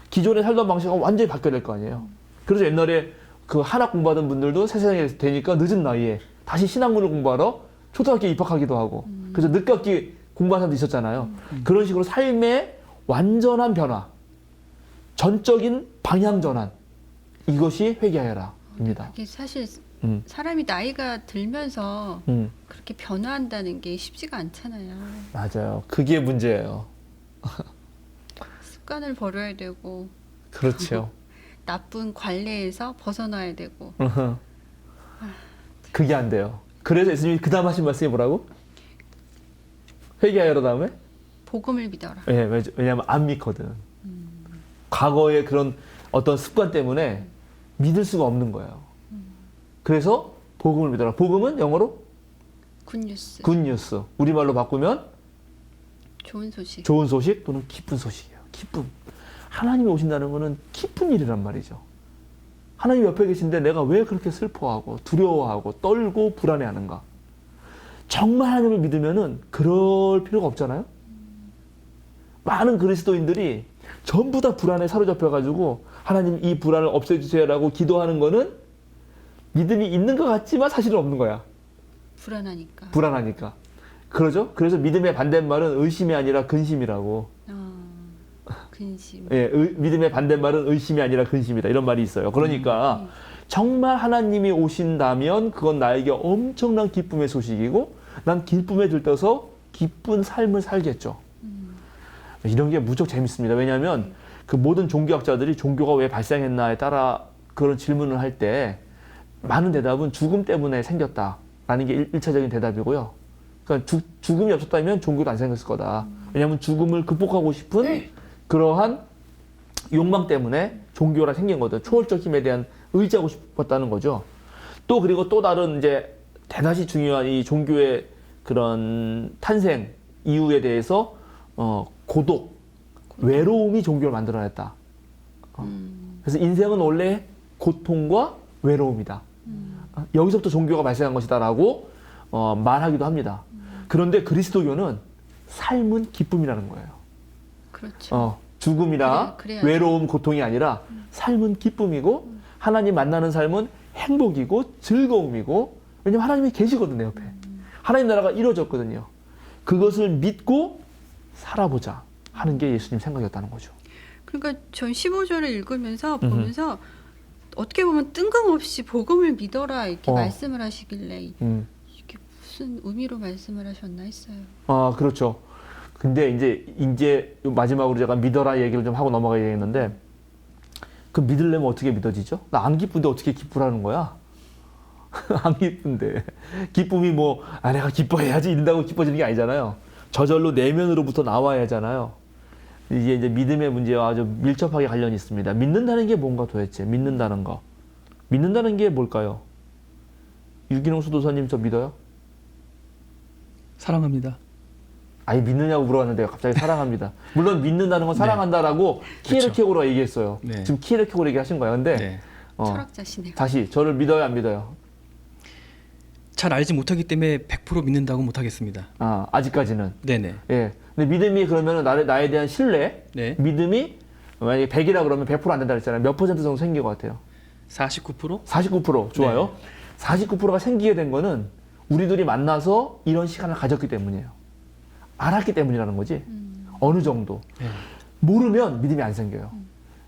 Speaker 2: 기존에 살던 방식은 완전히 바뀌어야 될 거 아니에요. 그래서 옛날에 그 한학 공부하던 분들도 세상에 되니까 늦은 나이에 다시 신학문을 공부하러 초등학교에 입학하기도 하고 그래서 늦깎이 공부한 사람도 있었잖아요. 그런 식으로 삶의 완전한 변화, 전적인 방향 전환, 이것이 회개하여라입니다.
Speaker 3: 이게 사실
Speaker 2: 음.
Speaker 3: 사람이 나이가 들면서
Speaker 2: 음.
Speaker 3: 그렇게 변화한다는 게 쉽지가 않잖아요.
Speaker 2: 맞아요. 그게 문제예요.
Speaker 3: 습관을 버려야 되고
Speaker 2: 그렇죠.
Speaker 3: 나쁜 관례에서 벗어나야 되고.
Speaker 2: 그게 안 돼요. 그래서 예수님이 그 다음 하신 말씀이 뭐라고? 회개하여라 다음에?
Speaker 3: 복음을 믿어라.
Speaker 2: 예, 왜냐하면 안 믿거든. 과거의 그런 어떤 습관 때문에 믿을 수가 없는 거예요. 그래서 복음을 믿어라. 복음은 영어로
Speaker 3: 굿뉴스.
Speaker 2: 굿뉴스. 우리말로 바꾸면
Speaker 3: 좋은 소식.
Speaker 2: 좋은 소식 또는 기쁜 소식이에요. 기쁨. 하나님이 오신다는 것은 기쁜 일이란 말이죠. 하나님 옆에 계신데 내가 왜 그렇게 슬퍼하고 두려워하고 떨고 불안해하는가? 정말 하나님을 믿으면은 그럴 필요가 없잖아요. 많은 그리스도인들이 전부 다 불안에 사로잡혀가지고 하나님 이 불안을 없애주세요라고 기도하는 거는 믿음이 있는 것 같지만 사실은 없는 거야.
Speaker 3: 불안하니까.
Speaker 2: 불안하니까. 그러죠? 그래서 믿음의 반대말은 의심이 아니라 근심이라고.
Speaker 3: 근심.
Speaker 2: 예, 믿음의 반대말은 의심이 아니라 근심이다. 이런 말이 있어요. 그러니까 정말 하나님이 오신다면 그건 나에게 엄청난 기쁨의 소식이고 난 기쁨에 들떠서 기쁜 삶을 살겠죠. 이런 게 무척 재밌습니다. 왜냐하면 그 모든 종교학자들이 종교가 왜 발생했나에 따라 그런 질문을 할 때 많은 대답은 죽음 때문에 생겼다라는 게 1차적인 대답이고요. 그러니까 죽음이 없었다면 종교도 안 생겼을 거다. 왜냐하면 죽음을 극복하고 싶은 그러한 욕망 때문에 종교가 생긴 거든. 초월적 힘에 대한 의지하고 싶었다는 거죠. 또 그리고 또 다른 이제 대단히 중요한 이 종교의 그런 탄생 이유에 대해서 고독, 외로움이 종교를 만들어냈다. 그래서 인생은 원래 고통과 외로움이다. 여기서부터 종교가 발생한 것이다라고 말하기도 합니다. 그런데 그리스도교는 삶은 기쁨이라는 거예요.
Speaker 3: 그렇죠.
Speaker 2: 죽음이나
Speaker 3: 그래야죠.
Speaker 2: 외로움, 고통이 아니라 삶은 기쁨이고 하나님 만나는 삶은 행복이고 즐거움이고 왜냐면 하나님이 계시거든요, 옆에. 하나님 나라가 이루어졌거든요. 그것을 믿고 살아보자 하는 게 예수님 생각이었다는 거죠.
Speaker 3: 그러니까 전 15절을 읽으면서 보면서 어떻게 보면 뜬금없이 복음을 믿어라 이렇게 말씀을 하시길래 이게 무슨 의미로 말씀을 하셨나 했어요.
Speaker 2: 아, 그렇죠. 근데 이제 마지막으로 제가 믿어라 얘기를 좀 하고 넘어가야겠는데 그 믿으려면 어떻게 믿어지죠? 나 안 기쁜데 어떻게 기쁘라는 거야? 안 기쁜데. 기쁨이 뭐, 내가 기뻐해야지 이런다고 기뻐지는 게 아니잖아요. 저절로 내면으로부터 나와야 하잖아요. 이게 이제 믿음의 문제와 아주 밀접하게 관련이 있습니다. 믿는다는 게 뭔가 도대체? 믿는다는 거. 믿는다는 게 뭘까요? 유기농 수도사님 저 믿어요?
Speaker 1: 사랑합니다.
Speaker 2: 아니 믿느냐고 물어봤는데 갑자기 사랑합니다. 물론 믿는다는 건 사랑한다라고 키에르케고르가 얘기했어요.
Speaker 1: 네.
Speaker 2: 지금 키에르케고르 얘기하신 거예요. 근데
Speaker 1: 네.
Speaker 3: 철학자시네요.
Speaker 2: 다시 저를 믿어요 안 믿어요?
Speaker 1: 잘 알지 못하기 때문에 100% 믿는다고 못하겠습니다.
Speaker 2: 아직까지는.
Speaker 1: 네네.
Speaker 2: 예. 근데 믿음이 그러면 나에 대한 신뢰,
Speaker 1: 네.
Speaker 2: 믿음이 만약에 100이라 그러면 100% 안 된다 그랬잖아요. 몇 퍼센트 정도 생긴 것 같아요?
Speaker 1: 49%?
Speaker 2: 49% 좋아요. 49%가 생기게 된 거는 우리들이 만나서 이런 시간을 가졌기 때문이에요. 알았기 때문이라는 거지. 어느 정도.
Speaker 1: 네.
Speaker 2: 모르면 믿음이 안 생겨요.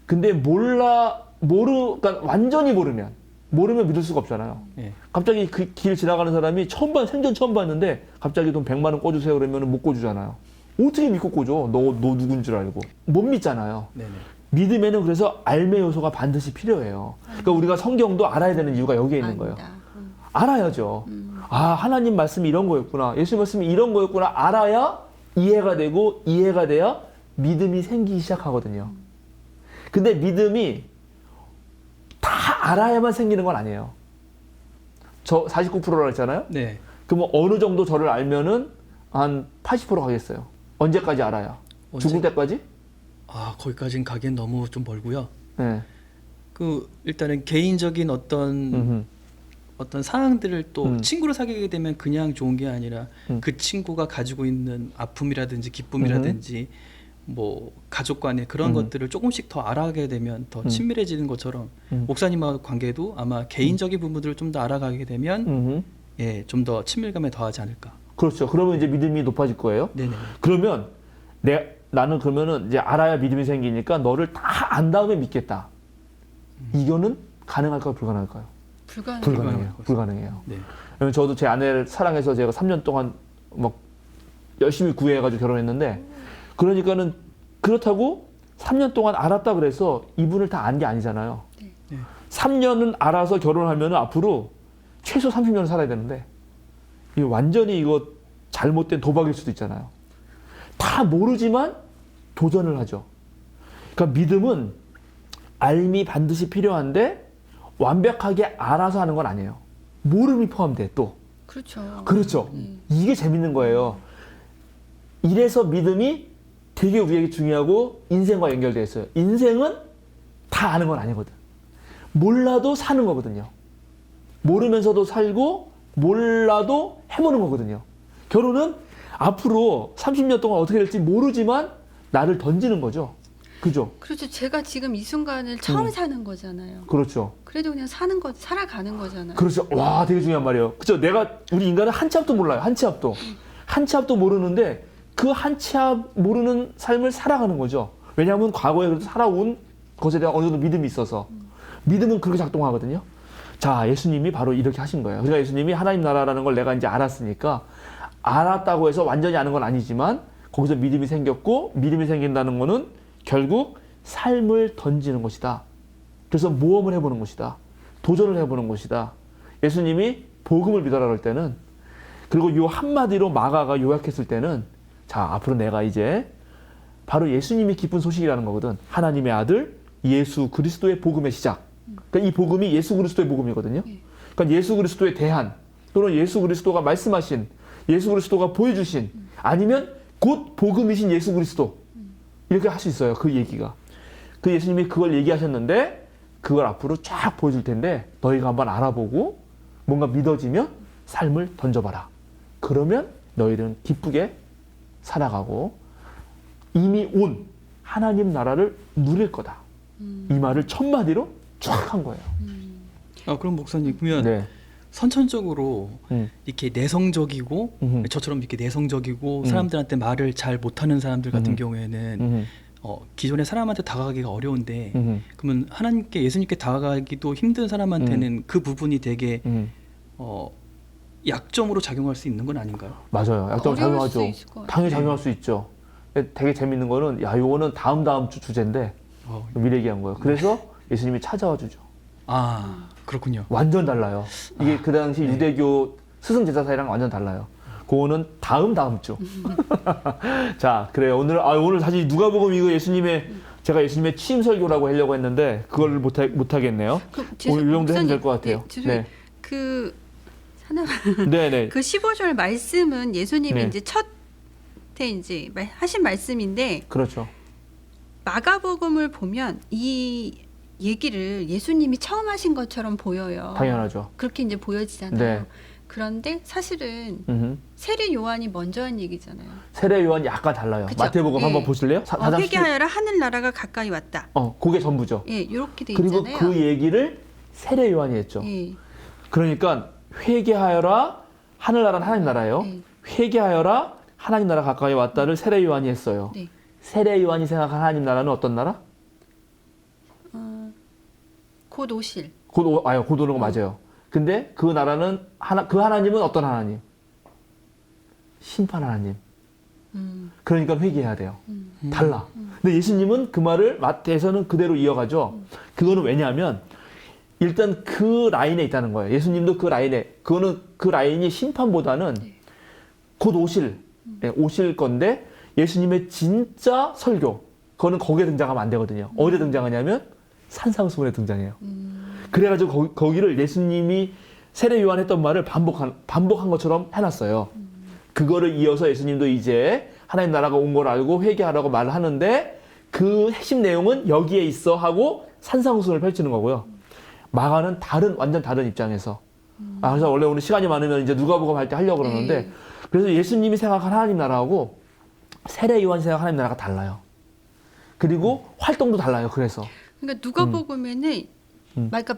Speaker 2: 근데 그러니까 완전히 모르면 믿을 수가 없잖아요.
Speaker 1: 네.
Speaker 2: 갑자기 그 길 지나가는 사람이 생전 처음 봤는데 갑자기 돈 100만 원 꿔주세요 그러면 못 꿔주잖아요. 어떻게 믿고 꿔줘? 너 누군 줄 알고. 못 믿잖아요.
Speaker 1: 네네.
Speaker 2: 믿음에는 그래서 알매 요소가 반드시 필요해요. 그러니까 우리가 성경도 알아야 되는 이유가 여기에 있는 거예요. 알아야죠. 하나님 말씀이 이런 거였구나. 예수 말씀이 이런 거였구나. 알아야 이해가 되고 이해가 돼야 믿음이 생기기 시작하거든요. 근데 믿음이 다 알아야만 생기는 건 아니에요. 저 49%라고 했잖아요.
Speaker 1: 네.
Speaker 2: 그럼 어느 정도 저를 알면은 한 80% 가겠어요. 언제까지 알아야? 죽을 때까지?
Speaker 1: 거기까지는 가기엔 너무 좀 멀고요.
Speaker 2: 네.
Speaker 1: 일단은 개인적인 어떤 상황들을 또 친구를 사귀게 되면 그냥 좋은 게 아니라 그 친구가 가지고 있는 아픔이라든지 기쁨이라든지 뭐 가족 간의 그런 것들을 조금씩 더 알아가게 되면 더 친밀해지는 것처럼 목사님과 관계도 아마 개인적인 부분들을 좀 더 알아가게 되면 예, 좀 더 친밀감에 더하지 않을까.
Speaker 2: 그렇죠. 그러면 이제 믿음이 높아질 거예요.
Speaker 1: 네네.
Speaker 2: 그러면 나는 그러면은 이제 알아야 믿음이 생기니까 너를 다 안 다음에 믿겠다. 이거는 가능할까요? 불가능할까요? 불가능해요. 불가능해요.
Speaker 1: 네.
Speaker 2: 왜냐면 저도 제 아내를 사랑해서 제가 3년 동안 막 열심히 구해가지고 결혼했는데, 그러니까는 그렇다고 3년 동안 알았다 그래서 이분을 다 안 게 아니잖아요.
Speaker 1: 네.
Speaker 2: 3년은 알아서 결혼하면 앞으로 최소 30년을 살아야 되는데, 이거 완전히 이거 잘못된 도박일 수도 있잖아요. 다 모르지만 도전을 하죠. 그러니까 믿음은 알미 반드시 필요한데 완벽하게 알아서 하는 건 아니에요. 모름이 포함돼 또.
Speaker 3: 그렇죠.
Speaker 2: 그렇죠. 이게 재밌는 거예요. 이래서 믿음이 되게 우리에게 중요하고 인생과 연결되어 있어요. 인생은 다 아는 건 아니거든. 몰라도 사는 거거든요. 모르면서도 살고 몰라도 해보는 거거든요. 결혼은 앞으로 30년 동안 어떻게 될지 모르지만 나를 던지는 거죠. 그죠?
Speaker 3: 그렇죠. 제가 지금 이 순간을 처음 사는 거잖아요.
Speaker 2: 그렇죠.
Speaker 3: 그래도 그냥 살아가는 거잖아요.
Speaker 2: 그렇죠. 와, 되게 중요한 말이에요. 그죠? 우리 인간은 한 치 앞도 몰라요. 한 치 앞도. 한 치 앞도 모르는데 그 한 치 앞 모르는 삶을 살아가는 거죠. 왜냐하면 과거에 그래도 살아온 것에 대한 어느 정도 믿음이 있어서. 믿음은 그렇게 작동하거든요. 자, 예수님이 바로 이렇게 하신 거예요. 그러니까 예수님이 하나님 나라라는 걸 내가 이제 알았으니까, 알았다고 해서 완전히 아는 건 아니지만 거기서 믿음이 생겼고, 믿음이 생긴다는 거는 결국 삶을 던지는 것이다. 그래서 모험을 해보는 것이다. 도전을 해보는 것이다. 예수님이 복음을 믿어라 그럴 때는, 그리고 요 한마디로 마가가 요약했을 때는, 자, 앞으로 내가 이제 바로 예수님이 기쁜 소식이라는 거거든. 하나님의 아들 예수 그리스도의 복음의 시작. 그러니까 이 복음이 예수 그리스도의 복음이거든요. 그러니까 예수 그리스도에 대한, 또는 예수 그리스도가 말씀하신, 예수 그리스도가 보여주신, 아니면 곧 복음이신 예수 그리스도, 이렇게 할 수 있어요. 그 얘기가. 그 예수님이 그걸 얘기하셨는데 그걸 앞으로 쫙 보여줄 텐데, 너희가 한번 알아보고 뭔가 믿어지면 삶을 던져봐라. 그러면 너희들은 기쁘게 살아가고 이미 온 하나님 나라를 누릴 거다. 이 말을 첫마디로 쫙 한 거예요.
Speaker 1: 그럼 목사님, 그러면
Speaker 2: 네.
Speaker 1: 선천적으로 이렇게 내성적이고 저처럼 이렇게 내성적이고 사람들한테 말을 잘 못하는 사람들 같은 경우에는 기존의 사람한테 다가가기가 어려운데, 그러면 하나님께, 예수님께 다가가기도 힘든 사람한테는 그 부분이 되게 약점으로 작용할 수 있는 건 아닌가요?
Speaker 2: 맞아요. 약점
Speaker 3: 어려울 수
Speaker 2: 작용하죠.
Speaker 3: 있을 것 같아요.
Speaker 2: 당연히 작용할 수 있죠. 되게 재밌는 거는, 요거는 다음 주 주제인데 미리 얘기한 거예요. 그래서 예수님이 찾아와 주죠.
Speaker 1: 그렇군요.
Speaker 2: 완전 달라요. 이게 그 당시 유대교 스승 제자 사이랑 완전 달라요. 그거는 다음 주. 자, 그래요. 오늘 사실 누가복음 이거 제가 예수님의 취임 설교라고 하려고 했는데 그걸 못 하겠네요. 오늘 이 정도 해도 될 것 같아요.
Speaker 3: 네. 하나만.
Speaker 2: 네네.
Speaker 3: 그 15절 말씀은 예수님이
Speaker 2: 네.
Speaker 3: 이제 이제 하신 말씀인데,
Speaker 2: 그렇죠.
Speaker 3: 마가복음을 보면 이 얘기를 예수님이 처음 하신 것처럼 보여요.
Speaker 2: 당연하죠.
Speaker 3: 그렇게 이제 보여지잖아요.
Speaker 2: 네.
Speaker 3: 그런데 사실은 세례 요한이 먼저 한 얘기잖아요.
Speaker 2: 세례 요한이 약간 달라요.
Speaker 3: 그쵸?
Speaker 2: 마태복음 한번 보실래요?
Speaker 3: 회개하여라, 하늘 나라가 가까이 왔다.
Speaker 2: 그게 전부죠.
Speaker 3: 예, 이렇게 돼
Speaker 2: 그리고
Speaker 3: 있잖아요.
Speaker 2: 그 얘기를 세례 요한이 했죠.
Speaker 3: 예.
Speaker 2: 그러니까 회개하여라, 하늘나라는 하나님 나라예요.
Speaker 3: 네.
Speaker 2: 회개하여라, 하나님 나라 가까이 왔다를 세례 요한이 했어요.
Speaker 3: 네.
Speaker 2: 세례 요한이 생각한 하나님 나라는 어떤 나라?
Speaker 3: 곧 오실.
Speaker 2: 곧 오는 거 맞아요. 근데 그 나라는 그 하나님은 어떤 하나님? 심판 하나님. 그러니까 회개해야 돼요. 달라. 근데 예수님은 그 말을 마태에서는 그대로 이어가죠. 그거는 왜냐하면 일단 그 라인에 있다는 거예요. 예수님도 그 라인에, 그 라인이 심판보다는 곧 오실 건데, 예수님의 진짜 설교, 그거는 거기에 등장하면 안 되거든요. 어디에 등장하냐면 산상수훈에 등장해요. 그래가지고 거기를 예수님이 세례 요한 했던 말을 반복한 것처럼 해놨어요. 그거를 이어서 예수님도 이제 하나님 나라가 온 걸 알고 회개하라고 말을 하는데, 그 핵심 내용은 여기에 있어 하고 산상수훈을 펼치는 거고요. 마가는 완전 다른 입장에서. 그래서 원래 오늘 시간이 많으면 이제 누가복음 할 때 하려고 그러는데, 그래서 예수님이 생각한 하나님 나라하고 세례 요한이 생각한 하나님 나라가 달라요. 그리고 활동도 달라요. 그래서
Speaker 3: 그러니까 누가복음에는 그러니까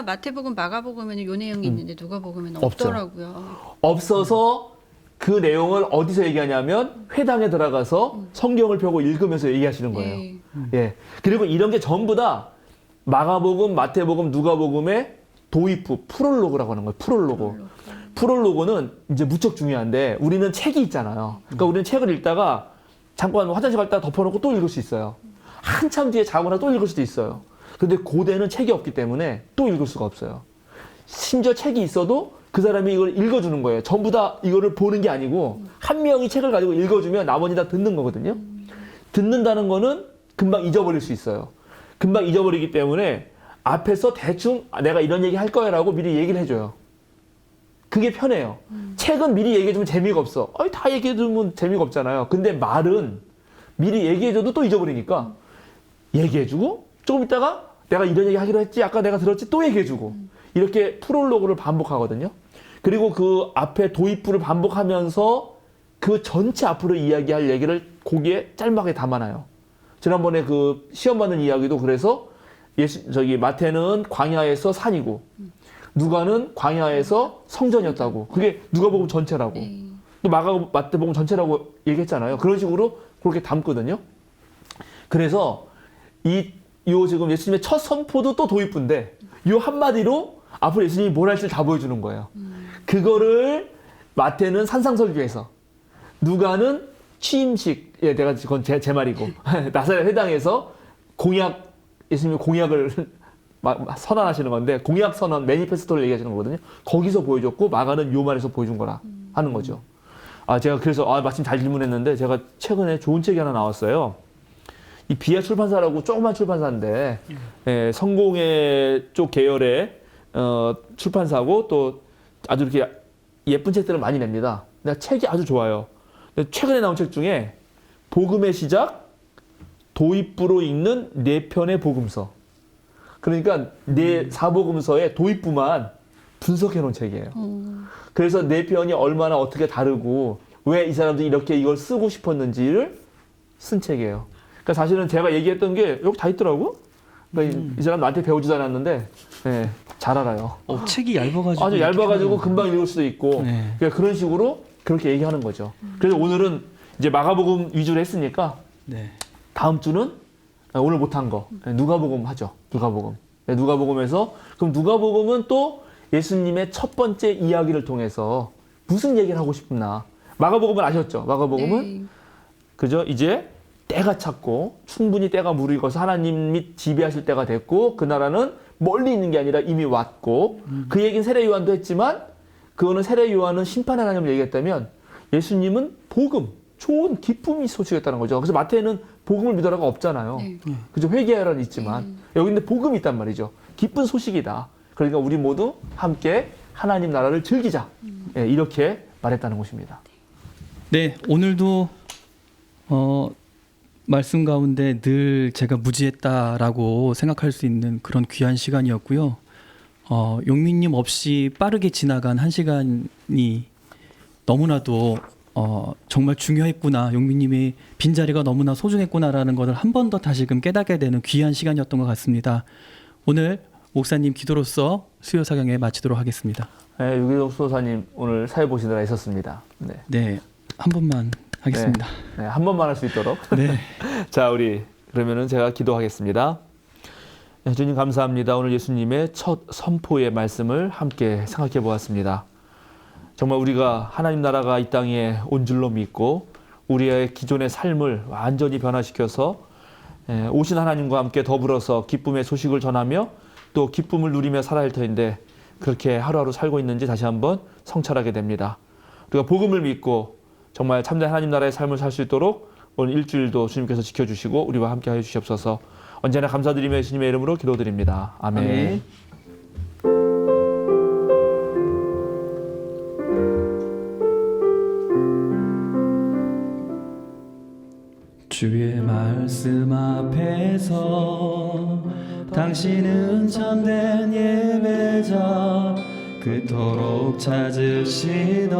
Speaker 3: 마태복음, 마가복음에는 요 내용이 있는데 누가복음에는
Speaker 2: 없죠.
Speaker 3: 없더라고요.
Speaker 2: 없어서 그 내용을 어디서 얘기하냐면 회당에 들어가서 성경을 펴고 읽으면서 얘기하시는 거예요.
Speaker 3: 네.
Speaker 2: 예. 그리고 이런 게 전부 다 마가복음, 마태복음, 누가복음의 도입부, 프롤로그라고 하는 거예요. 프롤로그. 프롤로그는 이제 무척 중요한데 우리는 책이 있잖아요. 그러니까 우리는 책을 읽다가 잠깐 화장실 갔다가 덮어놓고 또 읽을 수 있어요. 한참 뒤에 자거나 또 읽을 수도 있어요. 근데 고대는 책이 없기 때문에 또 읽을 수가 없어요. 심지어 책이 있어도 그 사람이 이걸 읽어주는 거예요. 전부 다 이거를 보는 게 아니고 한 명이 책을 가지고 읽어주면 나머지 다 듣는 거거든요. 듣는다는 거는 금방 잊어버릴 수 있어요. 금방 잊어버리기 때문에 앞에서 대충 내가 이런 얘기 할 거야 라고 미리 얘기를 해줘요. 그게 편해요. 책은 미리 얘기해주면 재미가 없어. 다 얘기해주면 재미가 없잖아요. 근데 말은 미리 얘기해줘도 또 잊어버리니까 얘기해주고 조금 있다가 내가 이런 얘기 하기로 했지, 아까 내가 들었지, 또 얘기해주고 이렇게 프롤로그를 반복하거든요. 그리고 그 앞에 도입부를 반복하면서 그 전체 앞으로 이야기할 얘기를 거기에 짤막하게 담아놔요. 지난번에 그 시험 받는 이야기도 그래서 마태는 광야에서 산이고 누가는 광야에서 성전이었다고. 그게 누가복음 전체라고. 또 마태복음 전체라고 얘기했잖아요. 그런 식으로 그렇게 담거든요. 그래서 요 지금 예수님의 첫 선포도 또 도입부인데 요 한마디로 앞으로 예수님이 뭘 할지 다 보여주는 거예요. 그거를 마태는 산상설교에서, 누가는 취임식, 내가 그건 제 말이고 나사렛 회당에서 예수님이 공약을 선언하시는 건데 공약 선언, 매니페스토를 얘기하시는 거거든요. 거기서 보여줬고 마가는 요 말에서 보여준 거라 하는 거죠. 제가 그래서 마침 잘 질문했는데 제가 최근에 좋은 책이 하나 나왔어요. 이 비아 출판사라고 조그만 출판사인데 성공회 쪽 계열의 출판사고 또 아주 이렇게 예쁜 책들을 많이 냅니다. 근데 책이 아주 좋아요. 최근에 나온 책 중에 복음의 시작, 도입부로 읽는 4편의 복음서. 그러니까 사복음서의 도입부만 분석해 놓은 책이에요. 그래서 4편이 얼마나 어떻게 다르고 왜 이 사람들이 이렇게 이걸 쓰고 싶었는지를 쓴 책이에요. 그러니까 사실은 제가 얘기했던 게 여기 다 있더라고. 그러니까 이 사람 나한테 배우지도 않았는데 잘 알아요.
Speaker 1: 책이 얇아가지고
Speaker 2: 아주 얇아가지고 금방 읽을 수도 있고
Speaker 1: 네.
Speaker 2: 그러니까 그런 식으로 그렇게 얘기하는 거죠. 그래서 오늘은 이제 마가복음 위주로 했으니까
Speaker 1: 네.
Speaker 2: 다음 주는 오늘 못한 거 누가복음 하죠. 누가복음. 누가복음에서 그럼 누가복음은 또 예수님의 첫 번째 이야기를 통해서 무슨 얘기를 하고 싶나. 마가복음은 아셨죠? 마가복음은 그죠? 이제 때가 찼고 충분히 때가 무르익어서 하나님이 지배하실 때가 됐고 그 나라는 멀리 있는 게 아니라 이미 왔고 그 얘기는 세례 요한도 했지만 그거는 세례 요한은 심판의 하나님을 얘기했다면 예수님은 복음, 좋은 기쁨이 소식했다는 거죠. 그래서 마태는 복음을 믿어라가 없잖아요. 그죠? 회개하라는 있지만 여기는 복음이 있단 말이죠. 기쁜 소식이다. 그러니까 우리 모두 함께 하나님 나라를 즐기자. 이렇게 말했다는 것입니다.
Speaker 1: 네, 오늘도 말씀 가운데 늘 제가 무지했다라고 생각할 수 있는 그런 귀한 시간이었고요. 용민님 없이 빠르게 지나간 한 시간이 너무나도 정말 중요했구나. 용민님의 빈자리가 너무나 소중했구나라는 것을 한 번 더 다시금 깨닫게 되는 귀한 시간이었던 것 같습니다. 오늘 목사님 기도로서 수요 사경에 마치도록 하겠습니다.
Speaker 2: 네, 유기덕 수호사님 오늘 사회 보시느라 있었습니다.
Speaker 1: 네, 한 번만 하겠습니다.
Speaker 2: 네, 한 번만 할 수 있도록.
Speaker 1: 네.
Speaker 2: 자, 우리 그러면은 제가 기도하겠습니다. 네, 주님 감사합니다. 오늘 예수님의 첫 선포의 말씀을 함께 생각해 보았습니다. 정말 우리가 하나님 나라가 이 땅에 온 줄로 믿고 우리의 기존의 삶을 완전히 변화시켜서 오신 하나님과 함께 더불어서 기쁨의 소식을 전하며 또 기쁨을 누리며 살아야 할 터인데 그렇게 하루하루 살고 있는지 다시 한번 성찰하게 됩니다. 우리가 복음을 믿고 정말 참된 하나님 나라의 삶을 살 수 있도록 오늘 일주일도 주님께서 지켜주시고 우리와 함께 하여 주시옵소서. 언제나 감사드리며 예수님의 이름으로 기도드립니다. 아멘.
Speaker 1: 아멘. 주의 말씀 앞에서 당신은 참된 예배자 그토록 찾으시던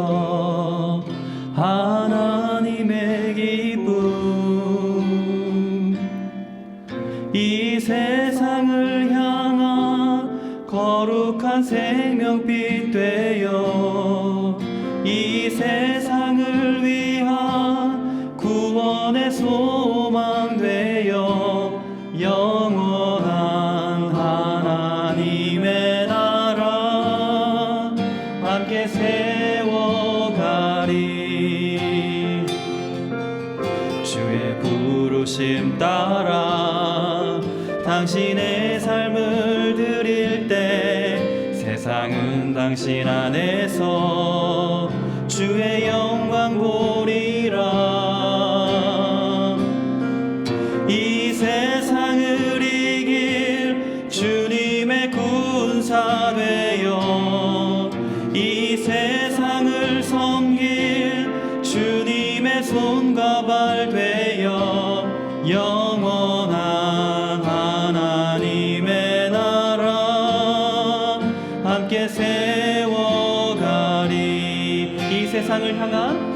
Speaker 1: 하나님의 기쁨 생명빛 되어 이 세상을 위한 구원의 소망 되어 영원한 하나님의 나라 함께 세워가리. 주의 부르심 따라 당신의 삶을 드릴 때 세상은 당신 안에서 주의 영광 보리라. 이 세상을 이길 주님의 군사 되어 이 세상을 섬길 주님의 손과 발 되어 영원한 하나님의 나라 함께 세워가리. 이 세상을 향한